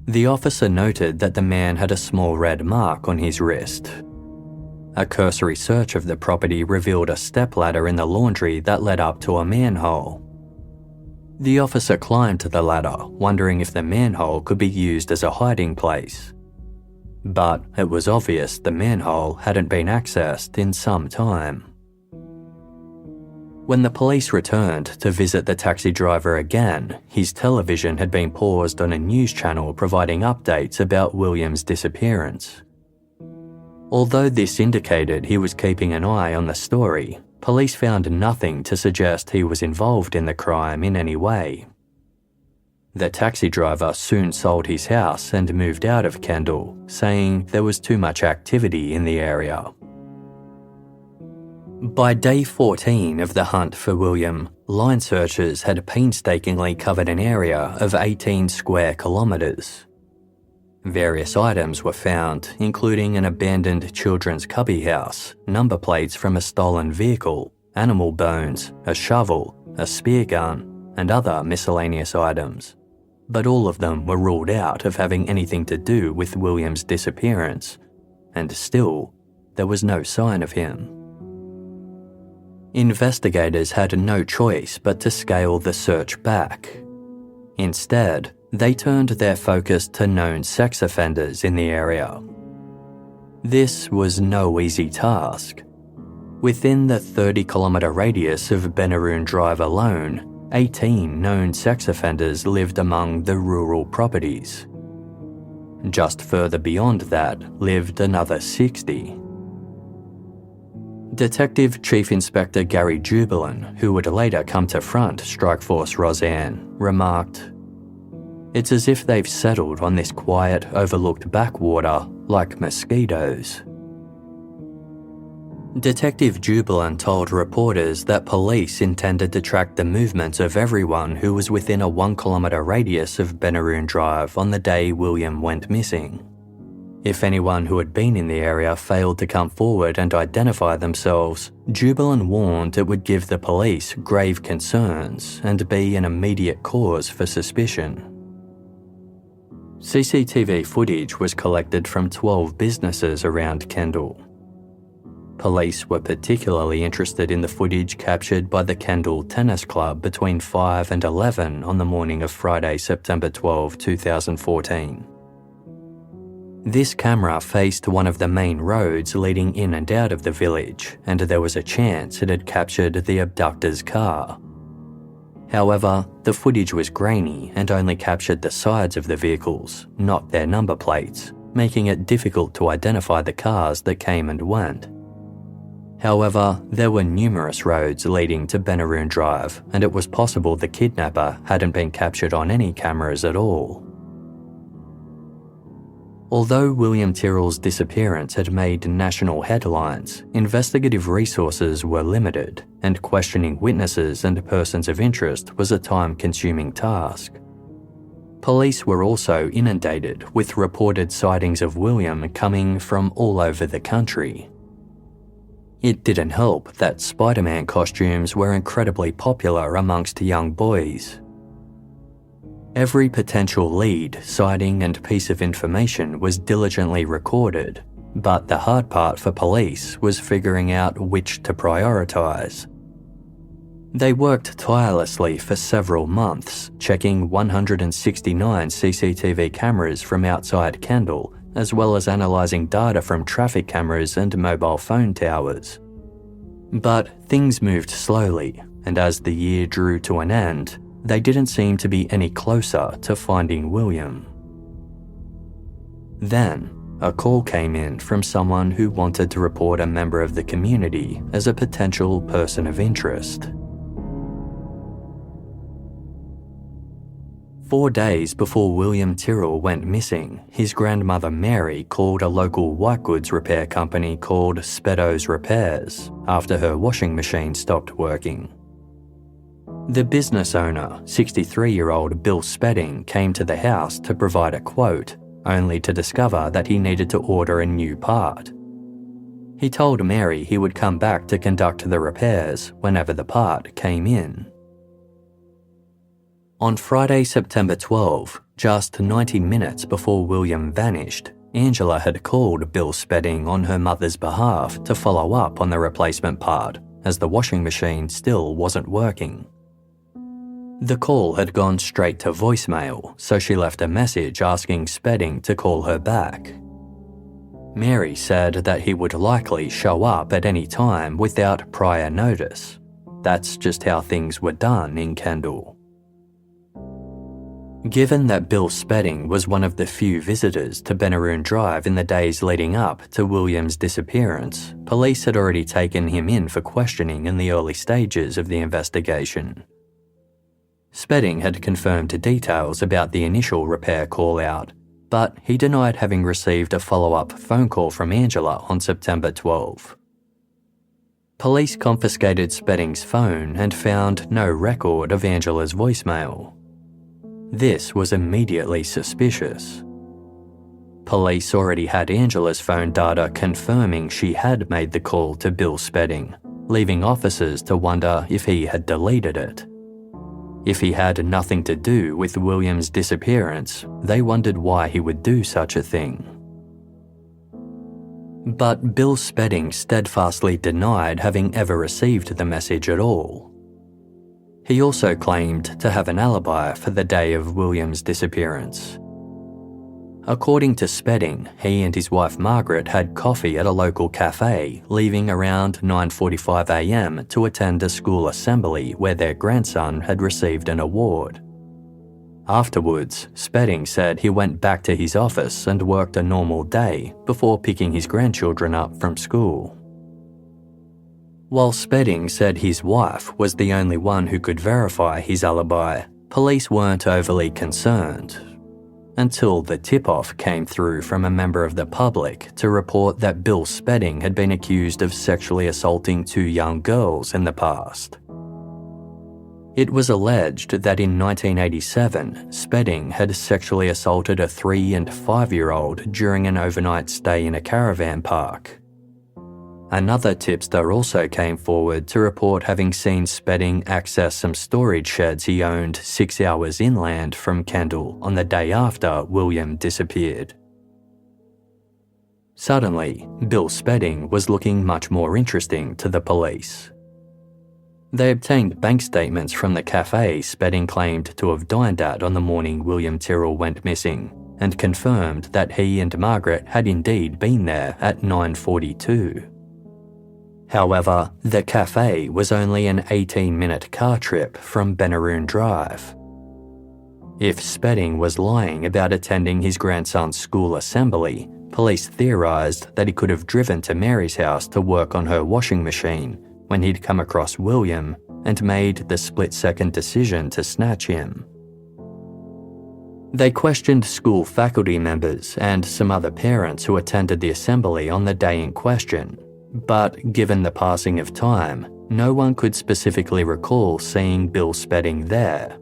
The officer noted that the man had a small red mark on his wrist. A cursory search of the property revealed a stepladder in the laundry that led up to a manhole. The officer climbed the ladder, wondering if the manhole could be used as a hiding place. But it was obvious the manhole hadn't been accessed in some time. When the police returned to visit the taxi driver again, his television had been paused on a news channel providing updates about William's disappearance. Although this indicated he was keeping an eye on the story, police found nothing to suggest he was involved in the crime in any way. The taxi driver soon sold his house and moved out of Kendall, saying there was too much activity in the area. By day 14 of the hunt for William, line searchers had painstakingly covered an area of 18 square kilometres. Various items were found, including an abandoned children's cubby house, number plates from a stolen vehicle, animal bones, a shovel, a spear gun, and other miscellaneous items. But all of them were ruled out of having anything to do with William's disappearance, and still, there was no sign of him. Investigators had no choice but to scale the search back. Instead, they turned their focus to known sex offenders in the area. This was no easy task. Within the 30-kilometre radius of Benaroon Drive alone, 18 known sex offenders lived among the rural properties. Just further beyond that lived another 60. Detective Chief Inspector Gary Jubilant, who would later come to front Strikeforce Roseanne, remarked, "It's as if they've settled on this quiet, overlooked backwater like mosquitoes." Detective Jubilant told reporters that police intended to track the movements of everyone who was within a 1-kilometre radius of Benaroon Drive on the day William went missing. If anyone who had been in the area failed to come forward and identify themselves, Jubilant warned it would give the police grave concerns and be an immediate cause for suspicion. CCTV footage was collected from 12 businesses around Kendall. Police were particularly interested in the footage captured by the Kendall Tennis Club between 5 and 11 on the morning of Friday, September 12, 2014. This camera faced one of the main roads leading in and out of the village, and there was a chance it had captured the abductor's car. However, the footage was grainy and only captured the sides of the vehicles, not their number plates, making it difficult to identify the cars that came and went. However, there were numerous roads leading to Benaroon Drive, and it was possible the kidnapper hadn't been captured on any cameras at all. Although William Tyrrell's disappearance had made national headlines, investigative resources were limited, and questioning witnesses and persons of interest was a time-consuming task. Police were also inundated with reported sightings of William coming from all over the country. It didn't help that Spider-Man costumes were incredibly popular amongst young boys. Every potential lead, sighting and piece of information was diligently recorded, but the hard part for police was figuring out which to prioritise. They worked tirelessly for several months, checking 169 CCTV cameras from outside Kendall, as well as analysing data from traffic cameras and mobile phone towers. But things moved slowly, and as the year drew to an end, they didn't seem to be any closer to finding William. Then, a call came in from someone who wanted to report a member of the community as a potential person of interest. 4 days before William Tyrrell went missing, his grandmother Mary called a local white goods repair company called Spedo's Repairs after her washing machine stopped working. The business owner, 63-year-old Bill Spedding, came to the house to provide a quote, only to discover that he needed to order a new part. He told Mary he would come back to conduct the repairs whenever the part came in. On Friday, September 12, just 90 minutes before William vanished, Angela had called Bill Spedding on her mother's behalf to follow up on the replacement part, as the washing machine still wasn't working. The call had gone straight to voicemail, so she left a message asking Spedding to call her back. Mary said that he would likely show up at any time without prior notice. That's just how things were done in Kendall. Given that Bill Spedding was one of the few visitors to Benaroon Drive in the days leading up to William's disappearance, police had already taken him in for questioning in the early stages of the investigation. Spedding had confirmed details about the initial repair call-out, but he denied having received a follow-up phone call from Angela on September 12. Police confiscated Spedding's phone and found no record of Angela's voicemail. This was immediately suspicious. Police already had Angela's phone data confirming she had made the call to Bill Spedding, leaving officers to wonder if he had deleted it. If he had nothing to do with William's disappearance, they wondered why he would do such a thing. But Bill Spedding steadfastly denied having ever received the message at all. He also claimed to have an alibi for the day of William's disappearance. According to Spedding, he and his wife Margaret had coffee at a local cafe, leaving around 9:45 a.m. to attend a school assembly where their grandson had received an award. Afterwards, Spedding said he went back to his office and worked a normal day before picking his grandchildren up from school. While Spedding said his wife was the only one who could verify his alibi, police weren't overly concerned, until the tip-off came through from a member of the public to report that Bill Spedding had been accused of sexually assaulting 2 young girls in the past. It was alleged that in 1987, Spedding had sexually assaulted a 3- and 5-year-old during an overnight stay in a caravan park. Another tipster also came forward to report having seen Spedding access some storage sheds he owned 6 hours inland from Kendall on the day after William disappeared. Suddenly, Bill Spedding was looking much more interesting to the police. They obtained bank statements from the cafe Spedding claimed to have dined at on the morning William Tyrrell went missing, and confirmed that he and Margaret had indeed been there at 9:42. However, the cafe was only an 18-minute car trip from Benaroon Drive. If Spedding was lying about attending his grandson's school assembly, police theorised that he could have driven to Mary's house to work on her washing machine when he'd come across William and made the split-second decision to snatch him. They questioned school faculty members and some other parents who attended the assembly on the day in question, but given the passing of time, no one could specifically recall seeing Bill Spedding there.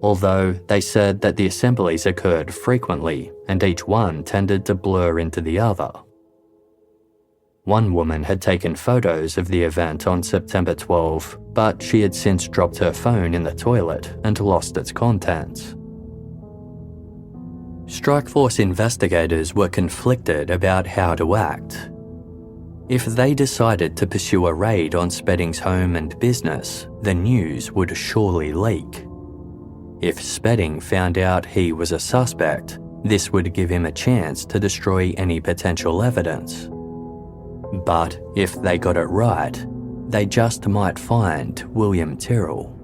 Although they said that the assemblies occurred frequently and each one tended to blur into the other. One woman had taken photos of the event on September 12, but she had since dropped her phone in the toilet and lost its contents. Strikeforce investigators were conflicted about how to act. If they decided to pursue a raid on Spedding's home and business, the news would surely leak. If Spedding found out he was a suspect, this would give him a chance to destroy any potential evidence. But if they got it right, they just might find William Tyrrell.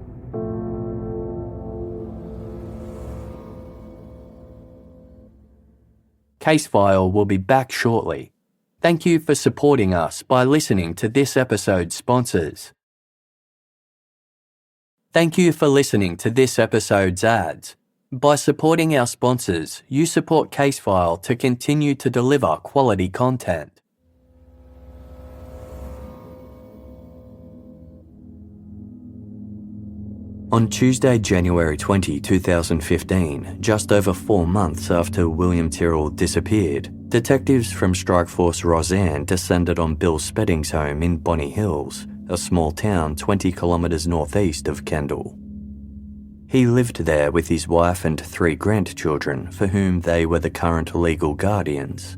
Casefile will be back shortly. Thank you for supporting us by listening to this episode's sponsors. Thank you for listening to this episode's ads. By supporting our sponsors, you support Casefile to continue to deliver quality content. On Tuesday, January 20, 2015, just over 4 months after William Tyrrell disappeared, detectives from Strike Force Roseanne descended on Bill Spedding's home in Bonny Hills, a small town 20 kilometres northeast of Kendall. He lived there with his wife and 3 grandchildren, for whom they were the current legal guardians.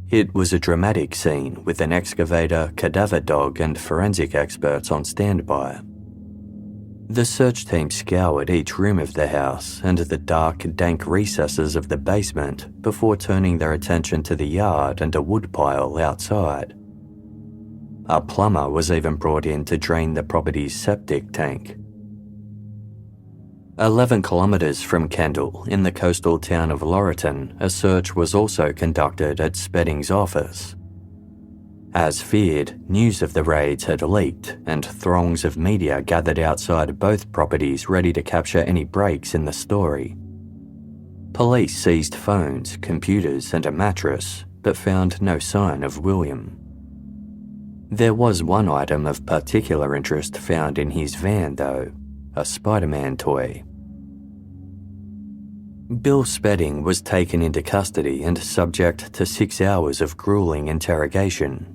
It was a dramatic scene with an excavator, cadaver dog and forensic experts on standby. The search team scoured each room of the house and the dark, dank recesses of the basement before turning their attention to the yard and a woodpile outside. A plumber was even brought in to drain the property's septic tank. 11 kilometres from Kendall, in the coastal town of Laurelton, a search was also conducted at Spedding's office. As feared, news of the raids had leaked, and throngs of media gathered outside both properties ready to capture any breaks in the story. Police seized phones, computers, and a mattress, but found no sign of William. There was one item of particular interest found in his van, though: a Spider-Man toy. Bill Spedding was taken into custody and subject to 6 hours of grueling interrogation.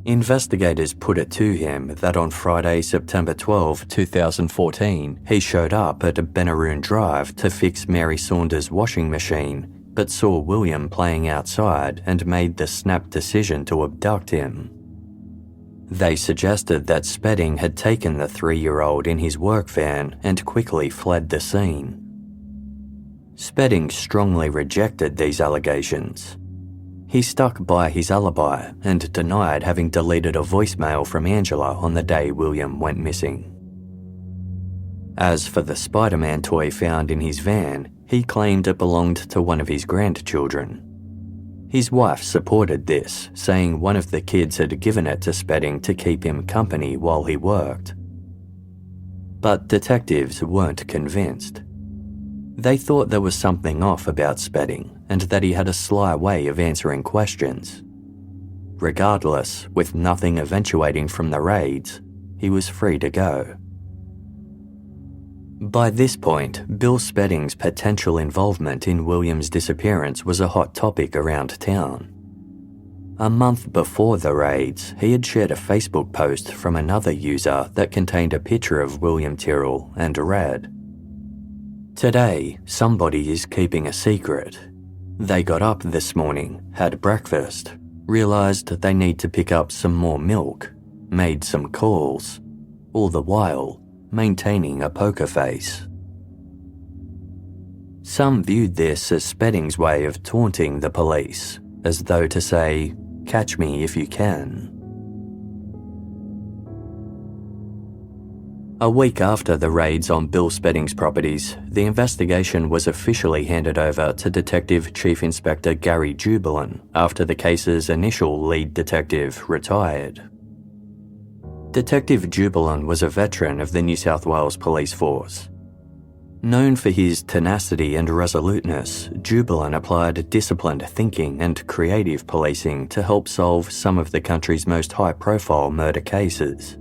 Investigators put it to him that on Friday, September 12, 2014, he showed up at Benaroon Drive to fix Mary Saunders' washing machine, but saw William playing outside and made the snap decision to abduct him. They suggested that Spedding had taken the 3-year-old in his work van and quickly fled the scene. Spedding strongly rejected these allegations. He stuck by his alibi and denied having deleted a voicemail from Angela on the day William went missing. As for the Spider-Man toy found in his van, he claimed it belonged to one of his grandchildren. His wife supported this, saying one of the kids had given it to Spedding to keep him company while he worked. But detectives weren't convinced. They thought there was something off about Spedding and that he had a sly way of answering questions. Regardless, with nothing eventuating from the raids, he was free to go. By this point, Bill Spedding's potential involvement in William's disappearance was a hot topic around town. A month before the raids, he had shared a Facebook post from another user that contained a picture of William Tyrrell and read, "Today, somebody is keeping a secret. They got up this morning, had breakfast, realised they need to pick up some more milk, made some calls, all the while maintaining a poker face." Some viewed this as Spedding's way of taunting the police, as though to say, "Catch me if you can." A week after the raids on Bill Spedding's properties, the investigation was officially handed over to Detective Chief Inspector Gary Jubilant after the case's initial lead detective retired. Detective Jubilant was a veteran of the New South Wales Police Force. Known for his tenacity and resoluteness, Jubilant applied disciplined thinking and creative policing to help solve some of the country's most high-profile murder cases.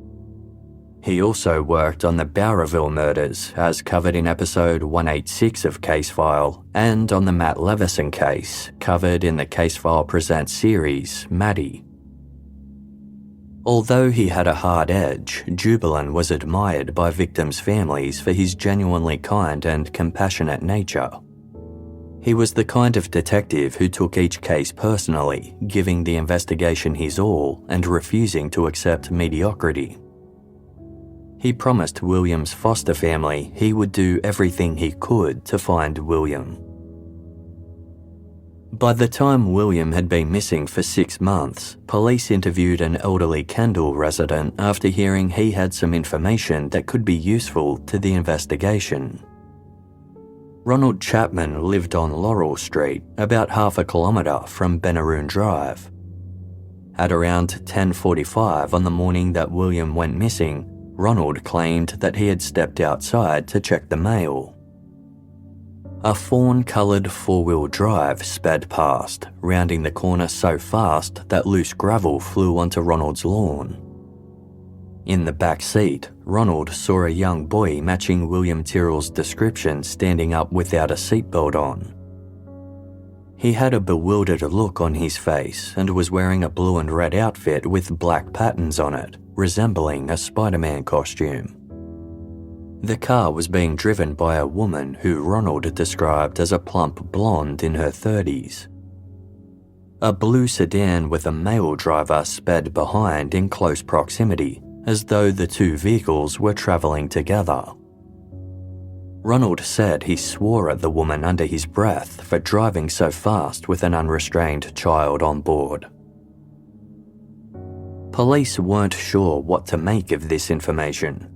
He also worked on the Bowraville murders, as covered in episode 186 of Case File, and on the Matt Levison case, covered in the Case File Presents series, Maddie. Although he had a hard edge, Jubilant was admired by victims' families for his genuinely kind and compassionate nature. He was the kind of detective who took each case personally, giving the investigation his all and refusing to accept mediocrity. He promised William's foster family he would do everything he could to find William. By the time William had been missing for 6 months, police interviewed an elderly Kendall resident after hearing he had some information that could be useful to the investigation. Ronald Chapman lived on Laurel Street, about half a kilometre from Benaroon Drive. At around 10:45 on the morning that William went missing, Ronald claimed that he had stepped outside to check the mail. A fawn-coloured 4-wheel drive sped past, rounding the corner so fast that loose gravel flew onto Ronald's lawn. In the back seat, Ronald saw a young boy matching William Tyrrell's description standing up without a seatbelt on. He had a bewildered look on his face and was wearing a blue and red outfit with black patterns on it, resembling a Spider-Man costume. The car was being driven by a woman who Ronald described as a plump blonde in her 30s. A blue sedan with a male driver sped behind in close proximity, as though the two vehicles were travelling together. Ronald said he swore at the woman under his breath for driving so fast with an unrestrained child on board. Police weren't sure what to make of this information.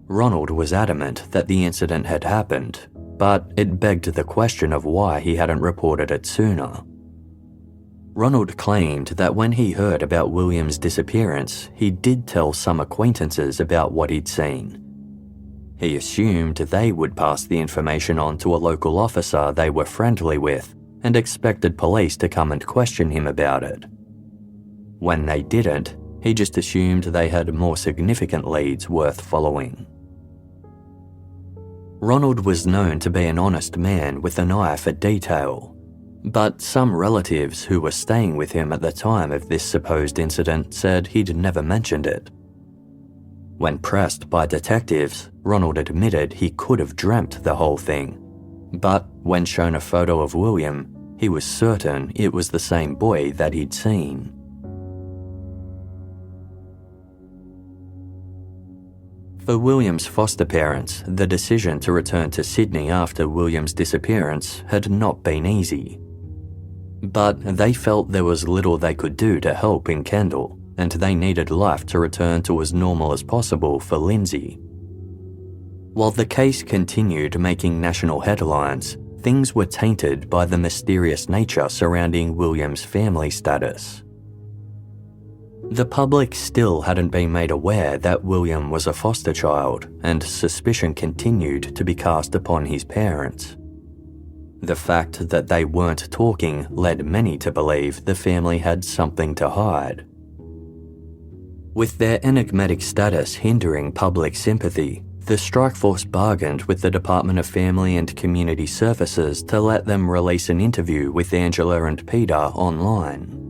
Ronald was adamant that the incident had happened, but it begged the question of why he hadn't reported it sooner. Ronald claimed that when he heard about William's disappearance, he did tell some acquaintances about what he'd seen. He assumed they would pass the information on to a local officer they were friendly with and expected police to come and question him about it. When they didn't, he just assumed they had more significant leads worth following. Ronald was known to be an honest man with an eye for detail, but some relatives who were staying with him at the time of this supposed incident said he'd never mentioned it. When pressed by detectives, Ronald admitted he could have dreamt the whole thing, but when shown a photo of William, he was certain it was the same boy that he'd seen. For William's foster parents, the decision to return to Sydney after William's disappearance had not been easy. But they felt there was little they could do to help in Kendall, and they needed life to return to as normal as possible for Lindsay. While the case continued making national headlines, things were tainted by the mysterious nature surrounding William's family status. The public still hadn't been made aware that William was a foster child, and suspicion continued to be cast upon his parents. The fact that they weren't talking led many to believe the family had something to hide. With their enigmatic status hindering public sympathy, the strike force bargained with the Department of Family and Community Services to let them release an interview with Angela and Peter online.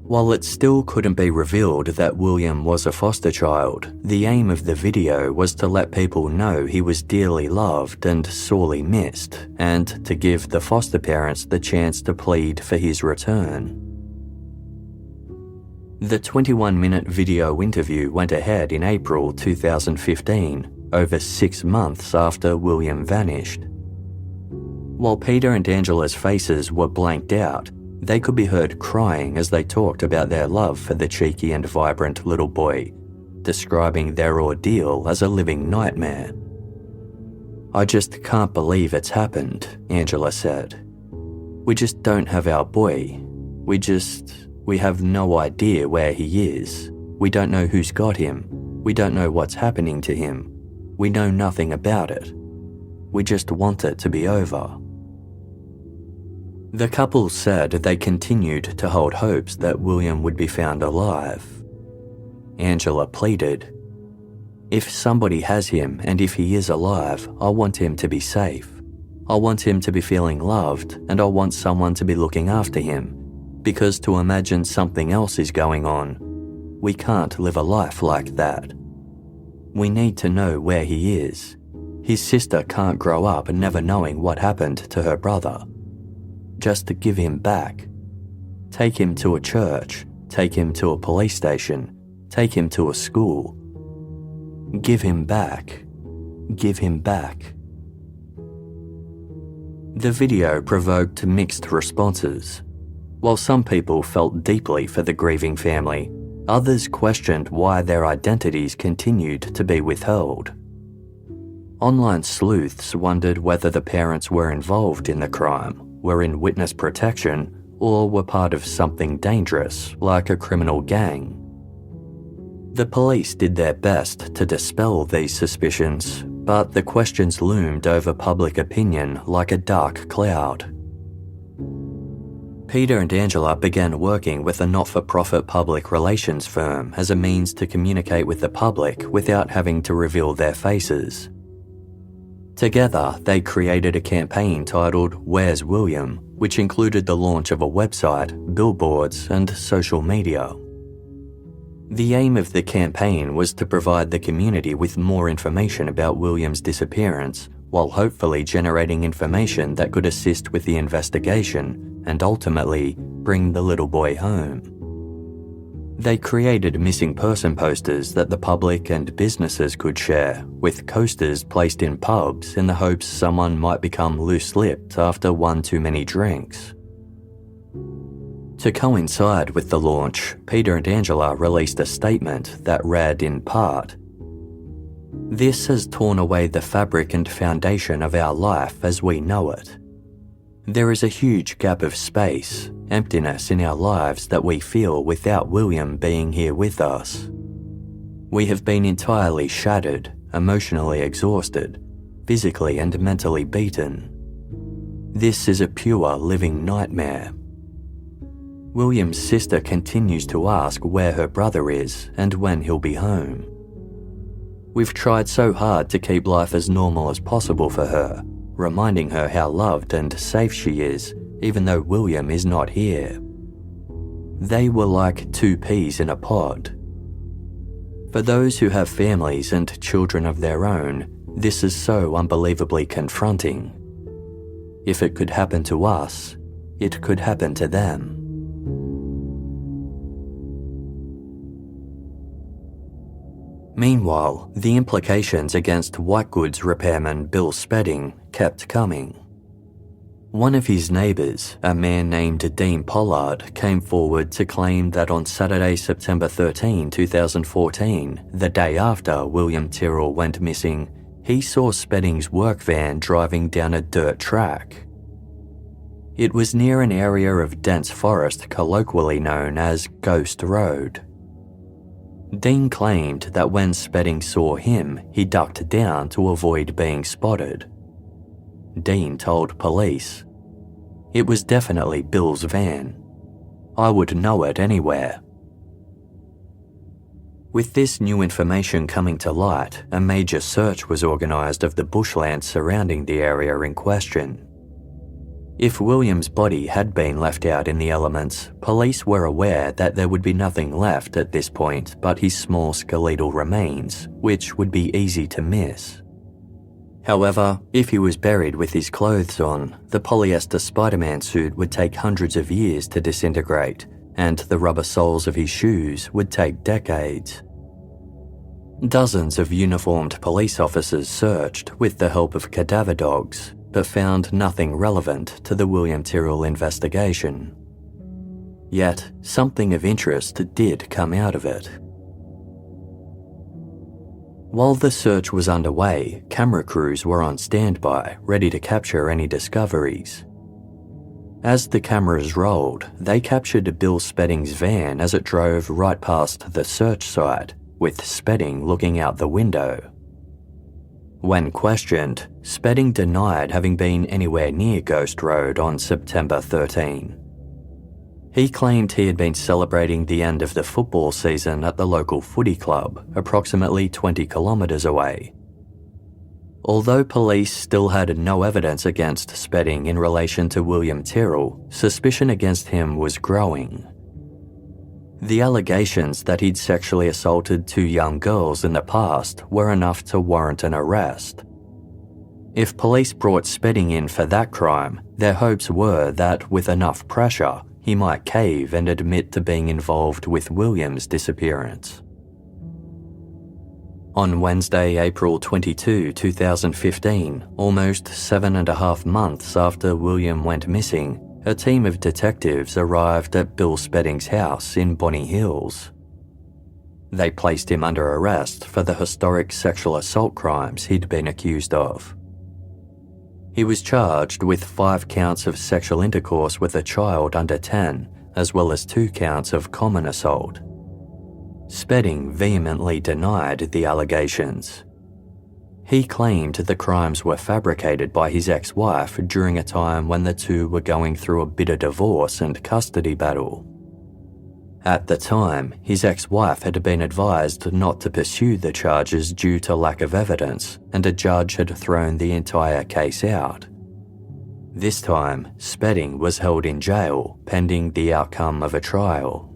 While it still couldn't be revealed that William was a foster child, the aim of the video was to let people know he was dearly loved and sorely missed, and to give the foster parents the chance to plead for his return. The 21-minute video interview went ahead in April 2015, over 6 months after William vanished. While Peter and Angela's faces were blanked out, they could be heard crying as they talked about their love for the cheeky and vibrant little boy, describing their ordeal as a living nightmare. "I just can't believe it's happened," Angela said. "We just don't have our boy. We have no idea where he is. We don't know who's got him. We don't know what's happening to him. We know nothing about it. We just want it to be over." The couple said they continued to hold hopes that William would be found alive. Angela pleaded, "If somebody has him and if he is alive, I want him to be safe. I want him to be feeling loved, and I want someone to be looking after him, because to imagine something else is going on, we can't live a life like that. We need to know where he is. His sister can't grow up never knowing what happened to her brother. Just to give him back. Take him to a church, take him to a police station, take him to a school. Give him back. Give him back." The video provoked mixed responses. While some people felt deeply for the grieving family, others questioned why their identities continued to be withheld. Online sleuths wondered whether the parents were involved in the crime, were in witness protection, or were part of something dangerous, like a criminal gang. The police did their best to dispel these suspicions, but the questions loomed over public opinion like a dark cloud. Peter and Angela began working with a not-for-profit public relations firm as a means to communicate with the public without having to reveal their faces. Together, they created a campaign titled Where's William, which included the launch of a website, billboards, and social media. The aim of the campaign was to provide the community with more information about William's disappearance, while hopefully generating information that could assist with the investigation and ultimately bring the little boy home. They created missing person posters that the public and businesses could share, with coasters placed in pubs in the hopes someone might become loose-lipped after one too many drinks. To coincide with the launch, Peter and Angela released a statement that read in part, "This has torn away the fabric and foundation of our life as we know it. There is a huge gap of space, emptiness in our lives that we feel without William being here with us. We have been entirely shattered, emotionally exhausted, physically and mentally beaten. This is a pure living nightmare." William's sister continues to ask where her brother is and when he'll be home. "We've tried so hard to keep life as normal as possible for her, reminding her how loved and safe she is, even though William is not here. They were like two peas in a pod. For those who have families and children of their own, this is so unbelievably confronting. If it could happen to us, it could happen to them." Meanwhile, the implications against white goods repairman Bill Spedding kept coming. One of his neighbours, a man named Dean Pollard, came forward to claim that on Saturday, September 13, 2014, the day after William Tyrrell went missing, he saw Spedding's work van driving down a dirt track. It was near an area of dense forest colloquially known as Ghost Road. Dean claimed that when Spedding saw him, he ducked down to avoid being spotted. Dean told police, "It was definitely Bill's van. I would know it anywhere." With this new information coming to light, a major search was organised of the bushland surrounding the area in question. If William's body had been left out in the elements, police were aware that there would be nothing left at this point but his small skeletal remains, which would be easy to miss. However, if he was buried with his clothes on, the polyester Spider-Man suit would take hundreds of years to disintegrate, and the rubber soles of his shoes would take decades. Dozens of uniformed police officers searched with the help of cadaver dogs, but found nothing relevant to the William Tyrrell investigation. Yet, something of interest did come out of it. While the search was underway, camera crews were on standby, ready to capture any discoveries. As the cameras rolled, they captured Bill Spedding's van as it drove right past the search site, with Spedding looking out the window. When questioned, Spedding denied having been anywhere near Ghost Road on September 13. He claimed he had been celebrating the end of the football season at the local footy club, approximately 20 kilometres away. Although police still had no evidence against Spedding in relation to William Tyrrell, suspicion against him was growing. The allegations that he'd sexually assaulted two young girls in the past were enough to warrant an arrest. If police brought Spedding in for that crime, their hopes were that with enough pressure, he might cave and admit to being involved with William's disappearance. On Wednesday, April 22, 2015, almost 7.5 months after William went missing, a team of detectives arrived at Bill Spedding's house in Bonny Hills. They placed him under arrest for the historic sexual assault crimes he'd been accused of. He was charged with 5 counts of sexual intercourse with a child under 10, as well as 2 counts of common assault. Spedding vehemently denied the allegations. He claimed the crimes were fabricated by his ex-wife during a time when the two were going through a bitter divorce and custody battle. At the time, his ex-wife had been advised not to pursue the charges due to lack of evidence, and a judge had thrown the entire case out. This time, Spedding was held in jail pending the outcome of a trial.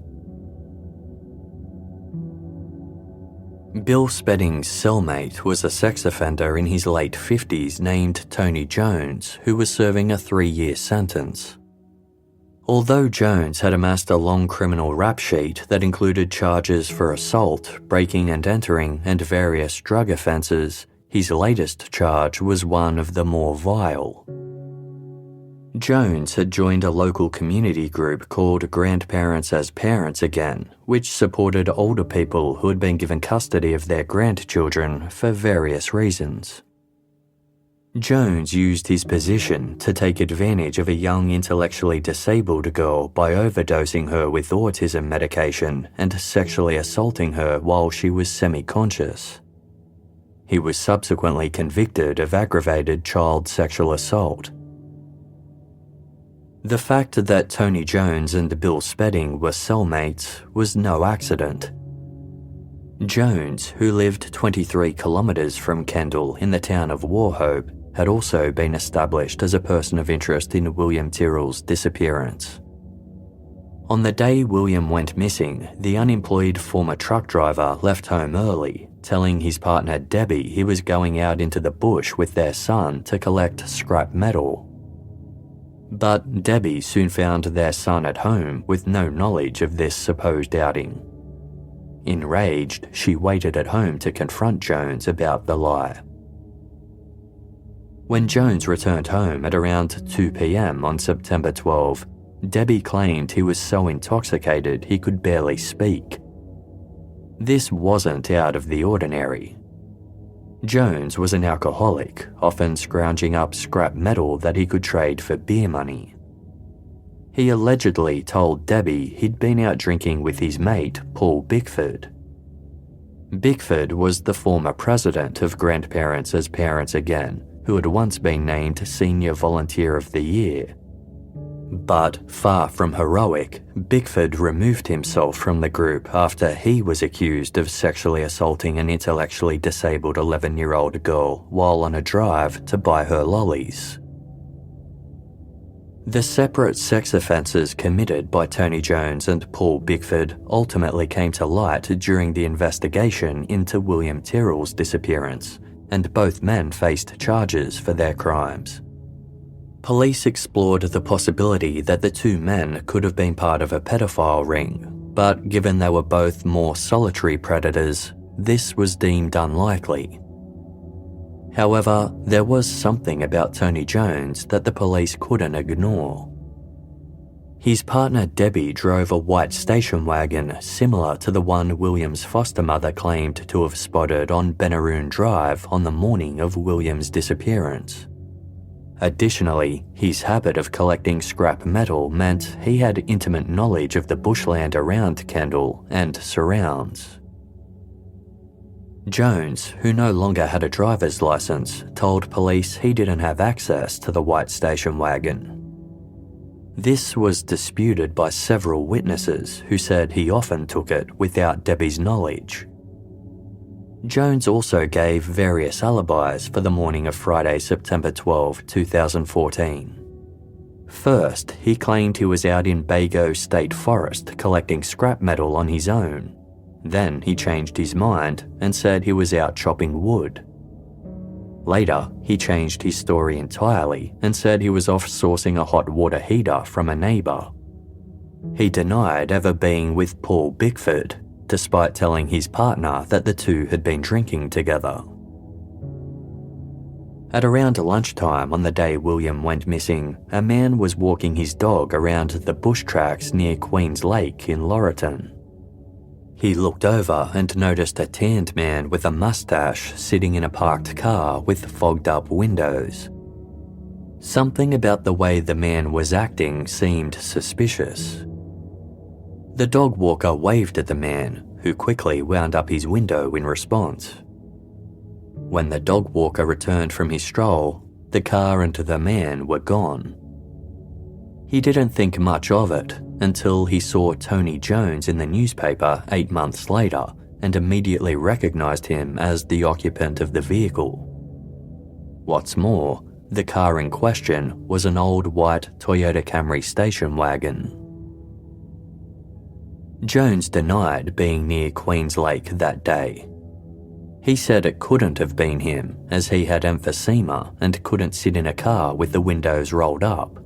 Bill Spedding's cellmate was a sex offender in his late 50s named Tony Jones, who was serving a 3-year sentence. Although Jones had amassed a long criminal rap sheet that included charges for assault, breaking and entering, and various drug offences, his latest charge was one of the more vile. Jones had joined a local community group called Grandparents as Parents Again, which supported older people who had been given custody of their grandchildren for various reasons. Jones used his position to take advantage of a young intellectually disabled girl by overdosing her with autism medication and sexually assaulting her while she was semi-conscious. He was subsequently convicted of aggravated child sexual assault. The fact that Tony Jones and Bill Spedding were cellmates was no accident. Jones, who lived 23 kilometres from Kendall in the town of Wauchope, had also been established as a person of interest in William Tyrrell's disappearance. On the day William went missing, the unemployed former truck driver left home early, telling his partner Debbie he was going out into the bush with their son to collect scrap metal. But Debbie soon found their son at home with no knowledge of this supposed outing. Enraged, she waited at home to confront Jones about the lie. When Jones returned home at around 2 p.m. on September 12, Debbie claimed he was so intoxicated he could barely speak. This wasn't out of the ordinary. Jones was an alcoholic, often scrounging up scrap metal that he could trade for beer money. He allegedly told Debbie he'd been out drinking with his mate, Paul Bickford. Bickford was the former president of Grandparents as Parents Again, who had once been named Senior Volunteer of the Year. But, far from heroic, Bickford removed himself from the group after he was accused of sexually assaulting an intellectually disabled 11-year-old girl while on a drive to buy her lollies. The separate sex offences committed by Tony Jones and Paul Bickford ultimately came to light during the investigation into William Tyrrell's disappearance, and both men faced charges for their crimes. Police explored the possibility that the two men could have been part of a pedophile ring, but given they were both more solitary predators, this was deemed unlikely. However, there was something about Tony Jones that the police couldn't ignore. His partner Debbie drove a white station wagon similar to the one William's foster mother claimed to have spotted on Benaroon Drive on the morning of William's disappearance. Additionally, his habit of collecting scrap metal meant he had intimate knowledge of the bushland around Kendall and surrounds. Jones, who no longer had a driver's license, told police he didn't have access to the white station wagon. This was disputed by several witnesses who said he often took it without Debbie's knowledge. Jones also gave various alibis for the morning of Friday, September 12, 2014. First, he claimed he was out in Bago State Forest collecting scrap metal on his own. Then he changed his mind and said he was out chopping wood. Later, he changed his story entirely and said he was off sourcing a hot water heater from a neighbour. He denied ever being with Paul Bickford, despite telling his partner that the two had been drinking together. At around lunchtime on the day William went missing, a man was walking his dog around the bush tracks near Queen's Lake in Laurelton. He looked over and noticed a tanned man with a mustache sitting in a parked car with fogged up windows. Something about the way the man was acting seemed suspicious. The dog walker waved at the man, who quickly wound up his window in response. When the dog walker returned from his stroll, the car and the man were gone. He didn't think much of it until he saw Tony Jones in the newspaper 8 months later and immediately recognized him as the occupant of the vehicle. What's more, the car in question was an old white Toyota Camry station wagon. Jones denied being near Queens Lake that day. He said it couldn't have been him as he had emphysema and couldn't sit in a car with the windows rolled up.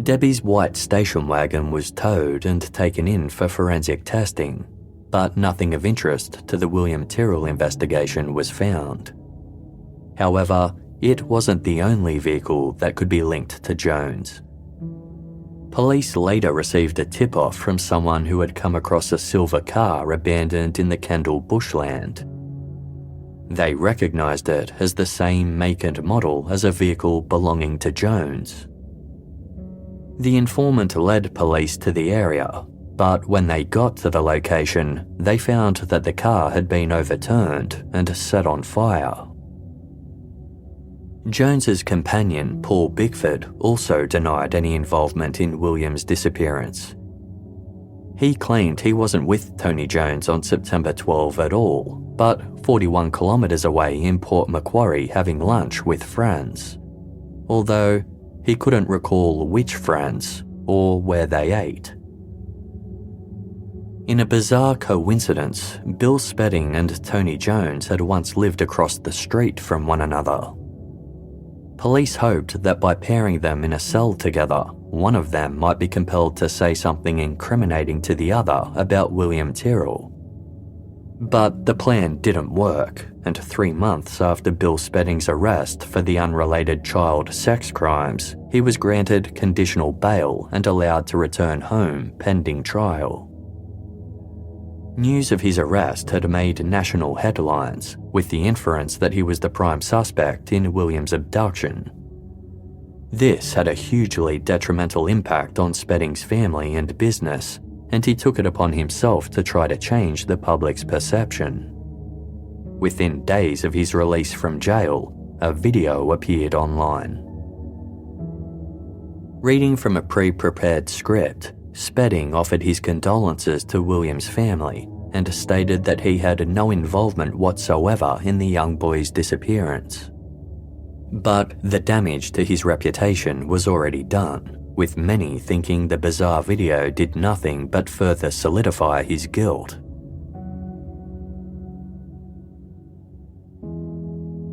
Debbie's white station wagon was towed and taken in for forensic testing, but nothing of interest to the William Tyrrell investigation was found. However, it wasn't the only vehicle that could be linked to Jones. Police later received a tip-off from someone who had come across a silver car abandoned in the Kendall bushland. They recognised it as the same make and model as a vehicle belonging to Jones. The informant led police to the area, but when they got to the location, they found that the car had been overturned and set on fire. Jones's companion, Paul Bickford, also denied any involvement in William's disappearance. He claimed he wasn't with Tony Jones on September 12 at all, but 41 kilometres away in Port Macquarie having lunch with friends, although he couldn't recall which friends or where they ate. In a bizarre coincidence, Bill Spedding and Tony Jones had once lived across the street from one another. Police hoped that by pairing them in a cell together, one of them might be compelled to say something incriminating to the other about William Tyrrell. But the plan didn't work, and 3 months after Bill Spedding's arrest for the unrelated child sex crimes, he was granted conditional bail and allowed to return home pending trial. News of his arrest had made national headlines, with the inference that he was the prime suspect in William's abduction. This had a hugely detrimental impact on Spedding's family and business, and he took it upon himself to try to change the public's perception. Within days of his release from jail, a video appeared online. Reading from a pre-prepared script, Spedding offered his condolences to William's family and stated that he had no involvement whatsoever in the young boy's disappearance. But the damage to his reputation was already done, with many thinking the bizarre video did nothing but further solidify his guilt.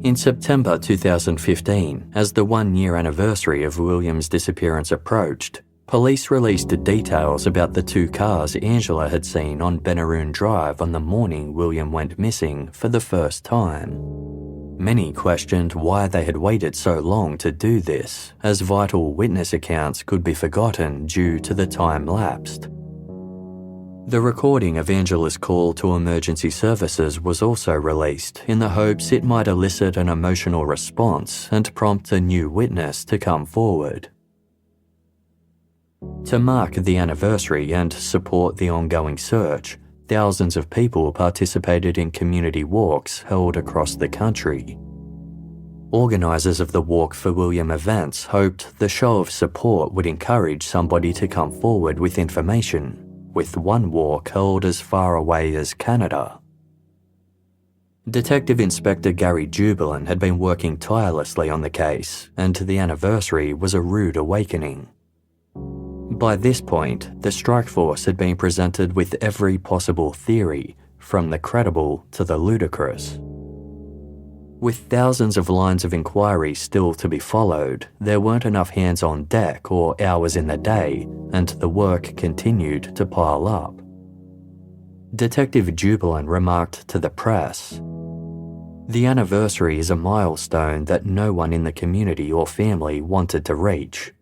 In September 2015, as the 1-year anniversary of William's disappearance approached, police released details about the 2 cars Angela had seen on Benaroon Drive on the morning William went missing for the first time. Many questioned why they had waited so long to do this, as vital witness accounts could be forgotten due to the time lapsed. The recording of Angela's call to emergency services was also released in the hopes it might elicit an emotional response and prompt a new witness to come forward. To mark the anniversary and support the ongoing search, thousands of people participated in community walks held across the country. Organisers of the Walk for William events hoped the show of support would encourage somebody to come forward with information, with one walk held as far away as Canada. Detective Inspector Gary Jubilant had been working tirelessly on the case, and the anniversary was a rude awakening. By this point, the strike force had been presented with every possible theory, from the credible to the ludicrous. With thousands of lines of inquiry still to be followed, there weren't enough hands on deck or hours in the day, and the work continued to pile up. Detective Jubilant remarked to the press, "The anniversary is a milestone that no one in the community or family wanted to reach.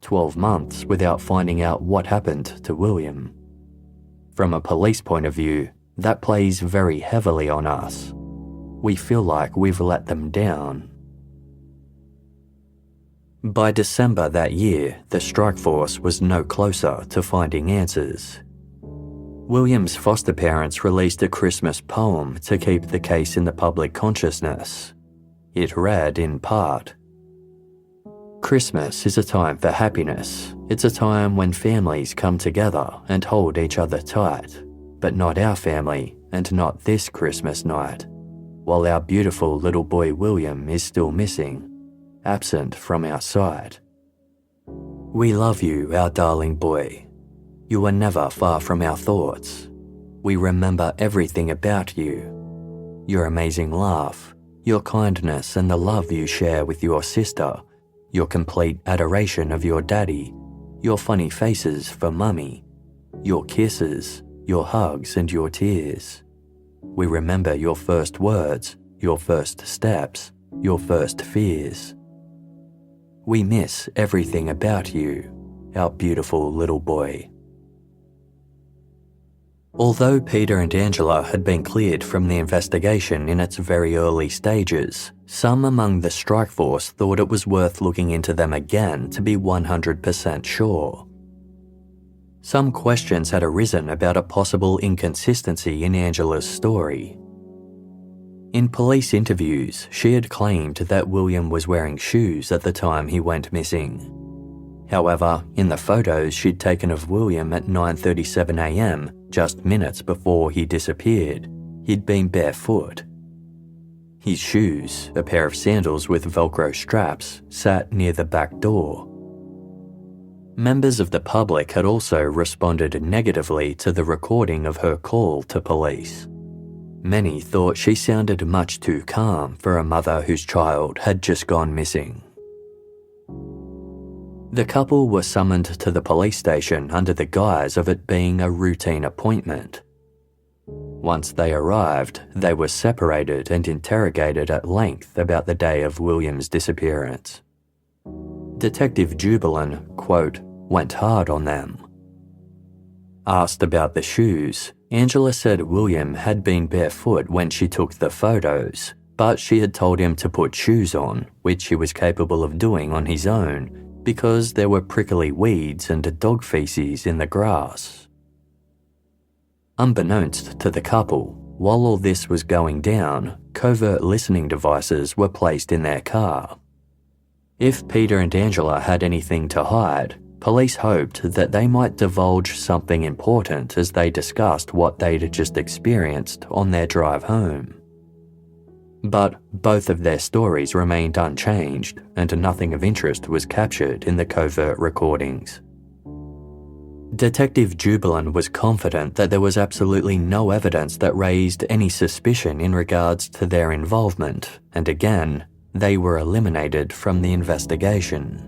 12 months without finding out what happened to William. From a police point of view, that plays very heavily on us. We feel like we've let them down." By December that year, the strike force was no closer to finding answers. William's foster parents released a Christmas poem to keep the case in the public consciousness. It read in part, "Christmas is a time for happiness. It's a time when families come together and hold each other tight, but not our family and not this Christmas night, while our beautiful little boy William is still missing, absent from our sight. We love you, our darling boy. You are never far from our thoughts. We remember everything about you. Your amazing laugh, your kindness and the love you share with your sister, your complete adoration of your daddy, your funny faces for mummy, your kisses, your hugs and your tears. We remember your first words, your first steps, your first fears. We miss everything about you, our beautiful little boy." Although Peter and Angela had been cleared from the investigation in its very early stages, some among the strike force thought it was worth looking into them again to be 100% sure. Some questions had arisen about a possible inconsistency in Angela's story. In police interviews, she had claimed that William was wearing shoes at the time he went missing. However, in the photos she'd taken of William at 9:37 a.m, just minutes before he disappeared, he'd been barefoot. His shoes, a pair of sandals with Velcro straps, sat near the back door. Members of the public had also responded negatively to the recording of her call to police. Many thought she sounded much too calm for a mother whose child had just gone missing. The couple were summoned to the police station under the guise of it being a routine appointment. Once they arrived, they were separated and interrogated at length about the day of William's disappearance. Detective Jubilan, quote, went hard on them. Asked about the shoes, Angela said William had been barefoot when she took the photos, but she had told him to put shoes on, which he was capable of doing on his own, because there were prickly weeds and dog feces in the grass. Unbeknownst to the couple, while all this was going down, covert listening devices were placed in their car. If Peter and Angela had anything to hide, police hoped that they might divulge something important as they discussed what they'd just experienced on their drive home. But both of their stories remained unchanged, and nothing of interest was captured in the covert recordings. Detective Jubilan was confident that there was absolutely no evidence that raised any suspicion in regards to their involvement, and again, they were eliminated from the investigation.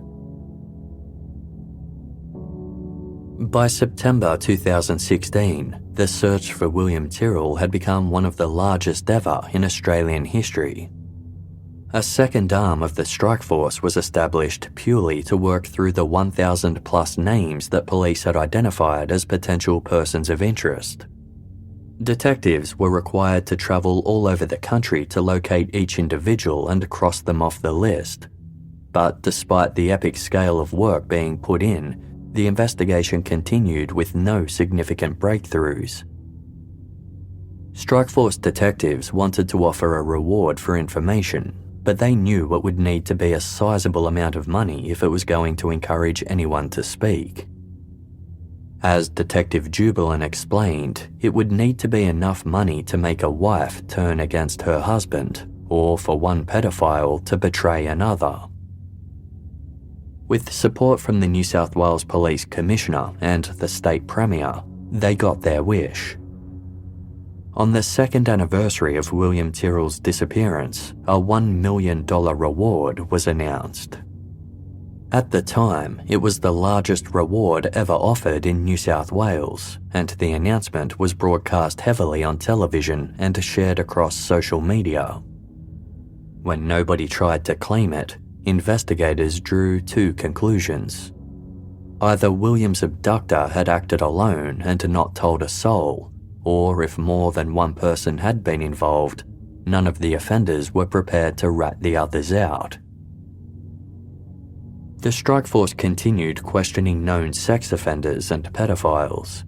By September 2016, the search for William Tyrrell had become one of the largest ever in Australian history. A second arm of the strike force was established purely to work through the 1,000 plus names that police had identified as potential persons of interest. Detectives were required to travel all over the country to locate each individual and cross them off the list. But despite the epic scale of work being put in, the investigation continued with no significant breakthroughs. Strikeforce detectives wanted to offer a reward for information, but they knew it would need to be a sizable amount of money if it was going to encourage anyone to speak. As Detective Jubilan explained, it would need to be enough money to make a wife turn against her husband, or for one pedophile to betray another. With support from the New South Wales Police Commissioner and the State Premier, they got their wish. On the second anniversary of William Tyrrell's disappearance, a $1 million reward was announced. At the time, it was the largest reward ever offered in New South Wales, and the announcement was broadcast heavily on television and shared across social media. When nobody tried to claim it, investigators drew two conclusions. Either William's abductor had acted alone and not told a soul, or if more than one person had been involved, none of the offenders were prepared to rat the others out. The strike force continued questioning known sex offenders and pedophiles.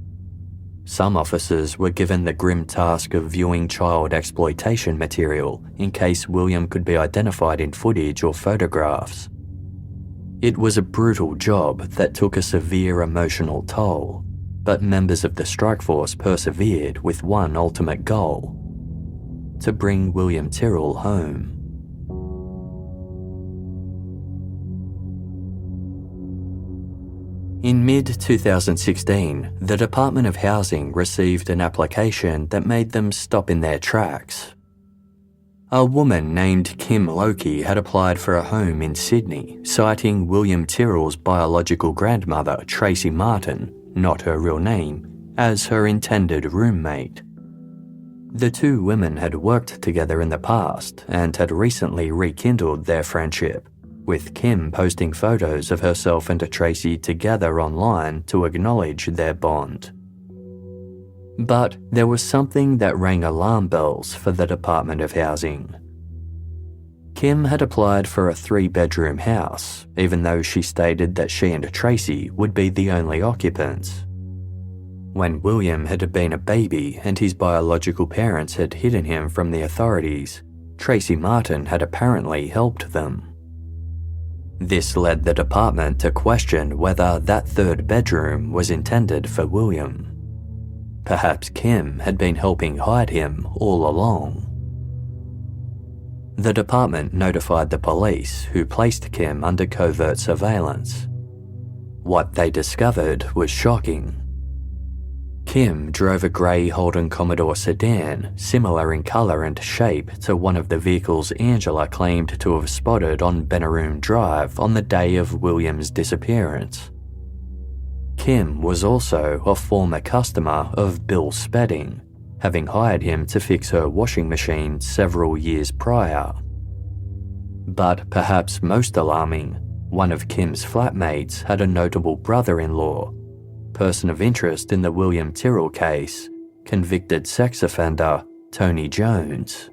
some officers were given the grim task of viewing child exploitation material in case William could be identified in footage or photographs. It was a brutal job that took a severe emotional toll, but members of the strike force persevered with one ultimate goal: to bring William Tyrrell home. In mid-2016, the Department of Housing received an application that made them stop in their tracks. A woman named Kim Loki had applied for a home in Sydney, citing William Tyrrell's biological grandmother, Tracy Martin, not her real name, as her intended roommate. The two women had worked together in the past and had recently rekindled their friendship, with Kim posting photos of herself and Tracy together online to acknowledge their bond. But there was something that rang alarm bells for the Department of Housing. Kim had applied for a 3-bedroom house, even though she stated that she and Tracy would be the only occupants. When William had been a baby and his biological parents had hidden him from the authorities, Tracy Martin had apparently helped them. This led the department to question whether that 3rd bedroom was intended for William. Perhaps Kim had been helping hide him all along. The department notified the police, who placed Kim under covert surveillance. What they discovered was shocking. Kim drove a grey Holden Commodore sedan, similar in colour and shape to one of the vehicles Angela claimed to have spotted on Benaroon Drive on the day of William's disappearance. Kim was also a former customer of Bill Spedding, having hired him to fix her washing machine several years prior. But perhaps most alarming, one of Kim's flatmates had a notable brother-in-law, person of interest in the William Tyrrell case, convicted sex offender Tony Jones.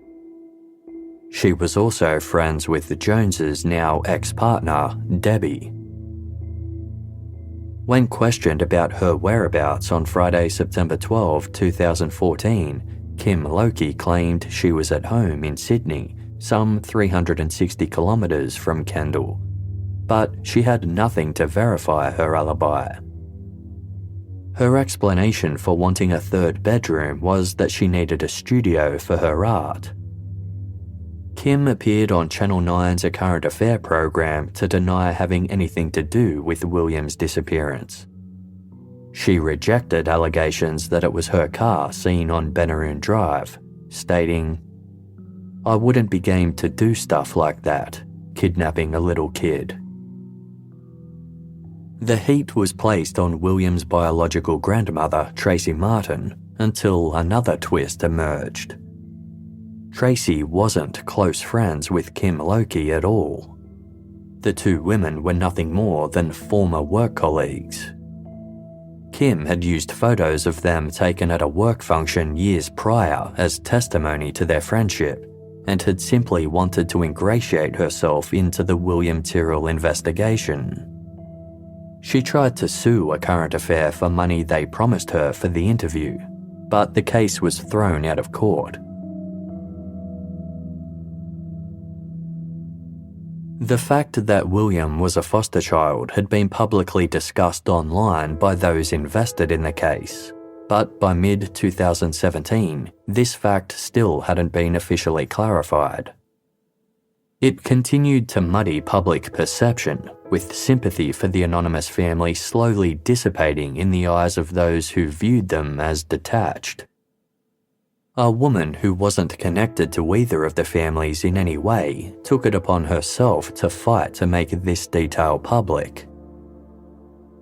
She was also friends with the Joneses' now ex-partner, Debbie. When questioned about her whereabouts on Friday, September 12, 2014, Kim Loki claimed she was at home in Sydney, some 360 kilometres from Kendall, but she had nothing to verify her alibi. Her explanation for wanting a 3rd bedroom was that she needed a studio for her art. Kim appeared on Channel 9's A Current Affair program to deny having anything to do with William's disappearance. She rejected allegations that it was her car seen on Benaroon Drive, stating, "I wouldn't be game to do stuff like that, kidnapping a little kid." The heat was placed on William's biological grandmother, Tracy Martin, until another twist emerged. Tracy wasn't close friends with Kim Loki at all. The two women were nothing more than former work colleagues. Kim had used photos of them taken at a work function years prior as testimony to their friendship, and had simply wanted to ingratiate herself into the William Tyrrell investigation. She tried to sue A Current Affair for money they promised her for the interview, but the case was thrown out of court. The fact that William was a foster child had been publicly discussed online by those invested in the case, but by mid-2017, this fact still hadn't been officially clarified. It continued to muddy public perception, with sympathy for the anonymous family slowly dissipating in the eyes of those who viewed them as detached. A woman who wasn't connected to either of the families in any way took it upon herself to fight to make this detail public.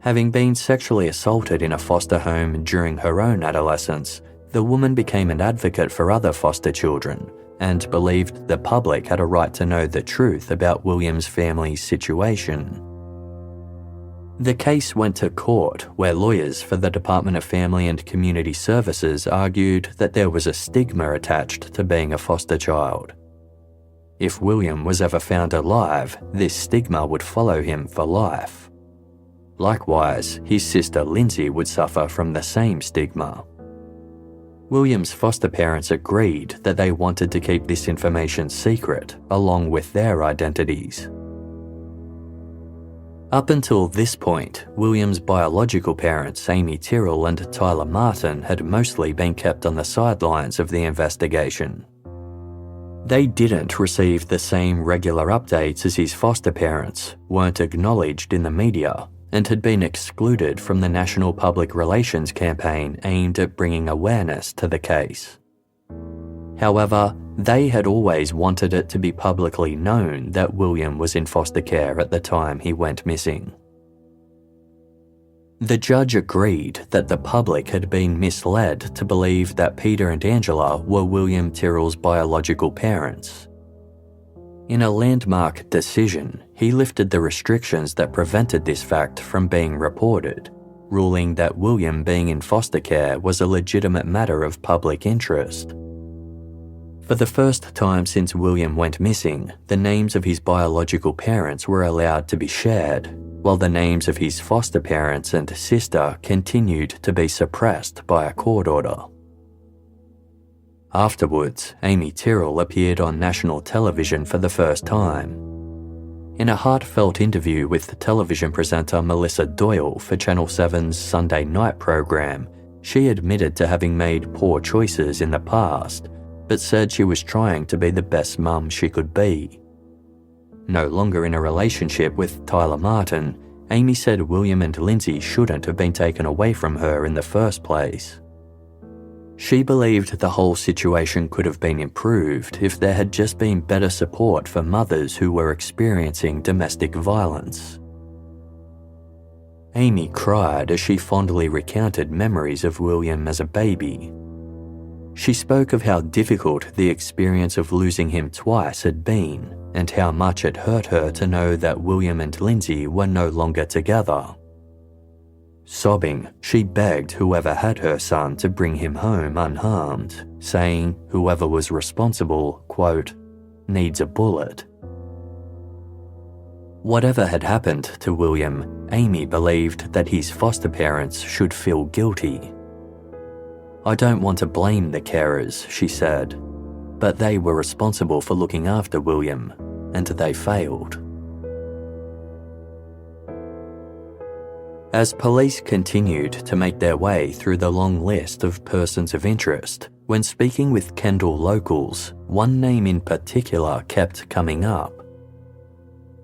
Having been sexually assaulted in a foster home during her own adolescence, the woman became an advocate for other foster children and believed the public had a right to know the truth about William's family's situation. The case went to court, where lawyers for the Department of Family and Community Services argued that there was a stigma attached to being a foster child. If William was ever found alive, this stigma would follow him for life. Likewise, his sister Lindsay would suffer from the same stigma. William's foster parents agreed that they wanted to keep this information secret, along with their identities. Up until this point, William's biological parents, Amy Tyrrell and Tyler Martin, had mostly been kept on the sidelines of the investigation. They didn't receive the same regular updates as his foster parents, weren't acknowledged in the media, and had been excluded from the national public relations campaign aimed at bringing awareness to the case. However, they had always wanted it to be publicly known that William was in foster care at the time he went missing. The judge agreed that the public had been misled to believe that Peter and Angela were William Tyrrell's biological parents. In a landmark decision, he lifted the restrictions that prevented this fact from being reported, ruling that William being in foster care was a legitimate matter of public interest. For the first time since William went missing, the names of his biological parents were allowed to be shared, while the names of his foster parents and sister continued to be suppressed by a court order. Afterwards, Amy Tyrrell appeared on national television for the first time. In a heartfelt interview with television presenter Melissa Doyle for Channel 7's Sunday night program, she admitted to having made poor choices in the past, but said she was trying to be the best mum she could be. No longer in a relationship with Tyler Martin, Amy said William and Lindsay shouldn't have been taken away from her in the first place. She believed the whole situation could have been improved if there had just been better support for mothers who were experiencing domestic violence. Amy cried as she fondly recounted memories of William as a baby. She spoke of how difficult the experience of losing him twice had been, and how much it hurt her to know that William and Lindsay were no longer together. Sobbing, she begged whoever had her son to bring him home unharmed, saying whoever was responsible, quote, needs a bullet. Whatever had happened to William, Amy believed that his foster parents should feel guilty. I don't want to blame the carers, she said, but they were responsible for looking after William, and they failed. As police continued to make their way through the long list of persons of interest, when speaking with Kendall locals, one name in particular kept coming up.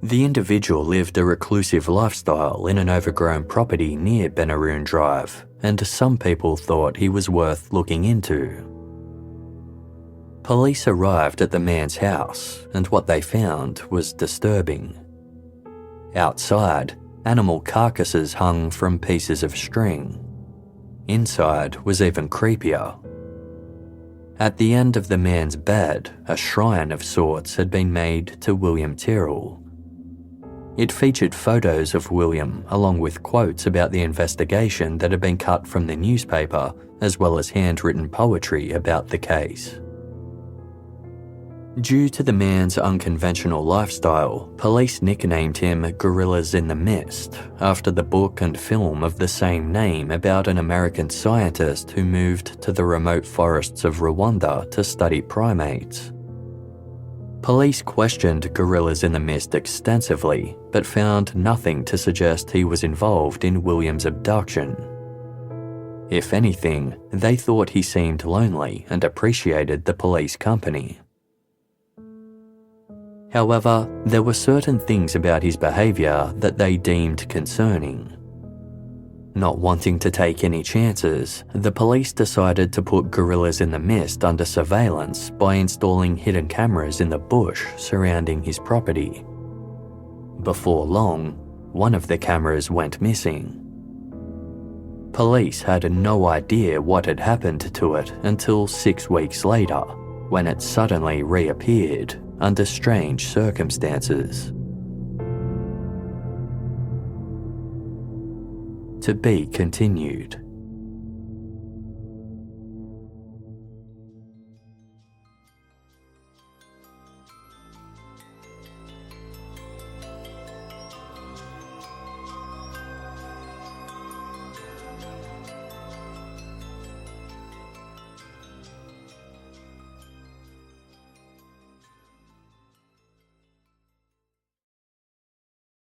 The individual lived a reclusive lifestyle in an overgrown property near Benaroon Drive, and some people thought he was worth looking into. Police arrived at the man's house, and what they found was disturbing. Outside, animal carcasses hung from pieces of string. Inside was even creepier. At the end of the man's bed, a shrine of sorts had been made to William Tyrrell. It featured photos of William along with quotes about the investigation that had been cut from the newspaper, as well as handwritten poetry about the case. Due to the man's unconventional lifestyle, police nicknamed him Gorillas in the Mist, after the book and film of the same name about an American scientist who moved to the remote forests of Rwanda to study primates. Police questioned Gorillas in the Mist extensively, but found nothing to suggest he was involved in William's abduction. If anything, they thought he seemed lonely and appreciated the police company. However, there were certain things about his behaviour that they deemed concerning. Not wanting to take any chances, the police decided to put Gorillas in the Mist under surveillance by installing hidden cameras in the bush surrounding his property. Before long, one of the cameras went missing. Police had no idea what had happened to it until 6 weeks later, when it suddenly reappeared under strange circumstances. To be continued.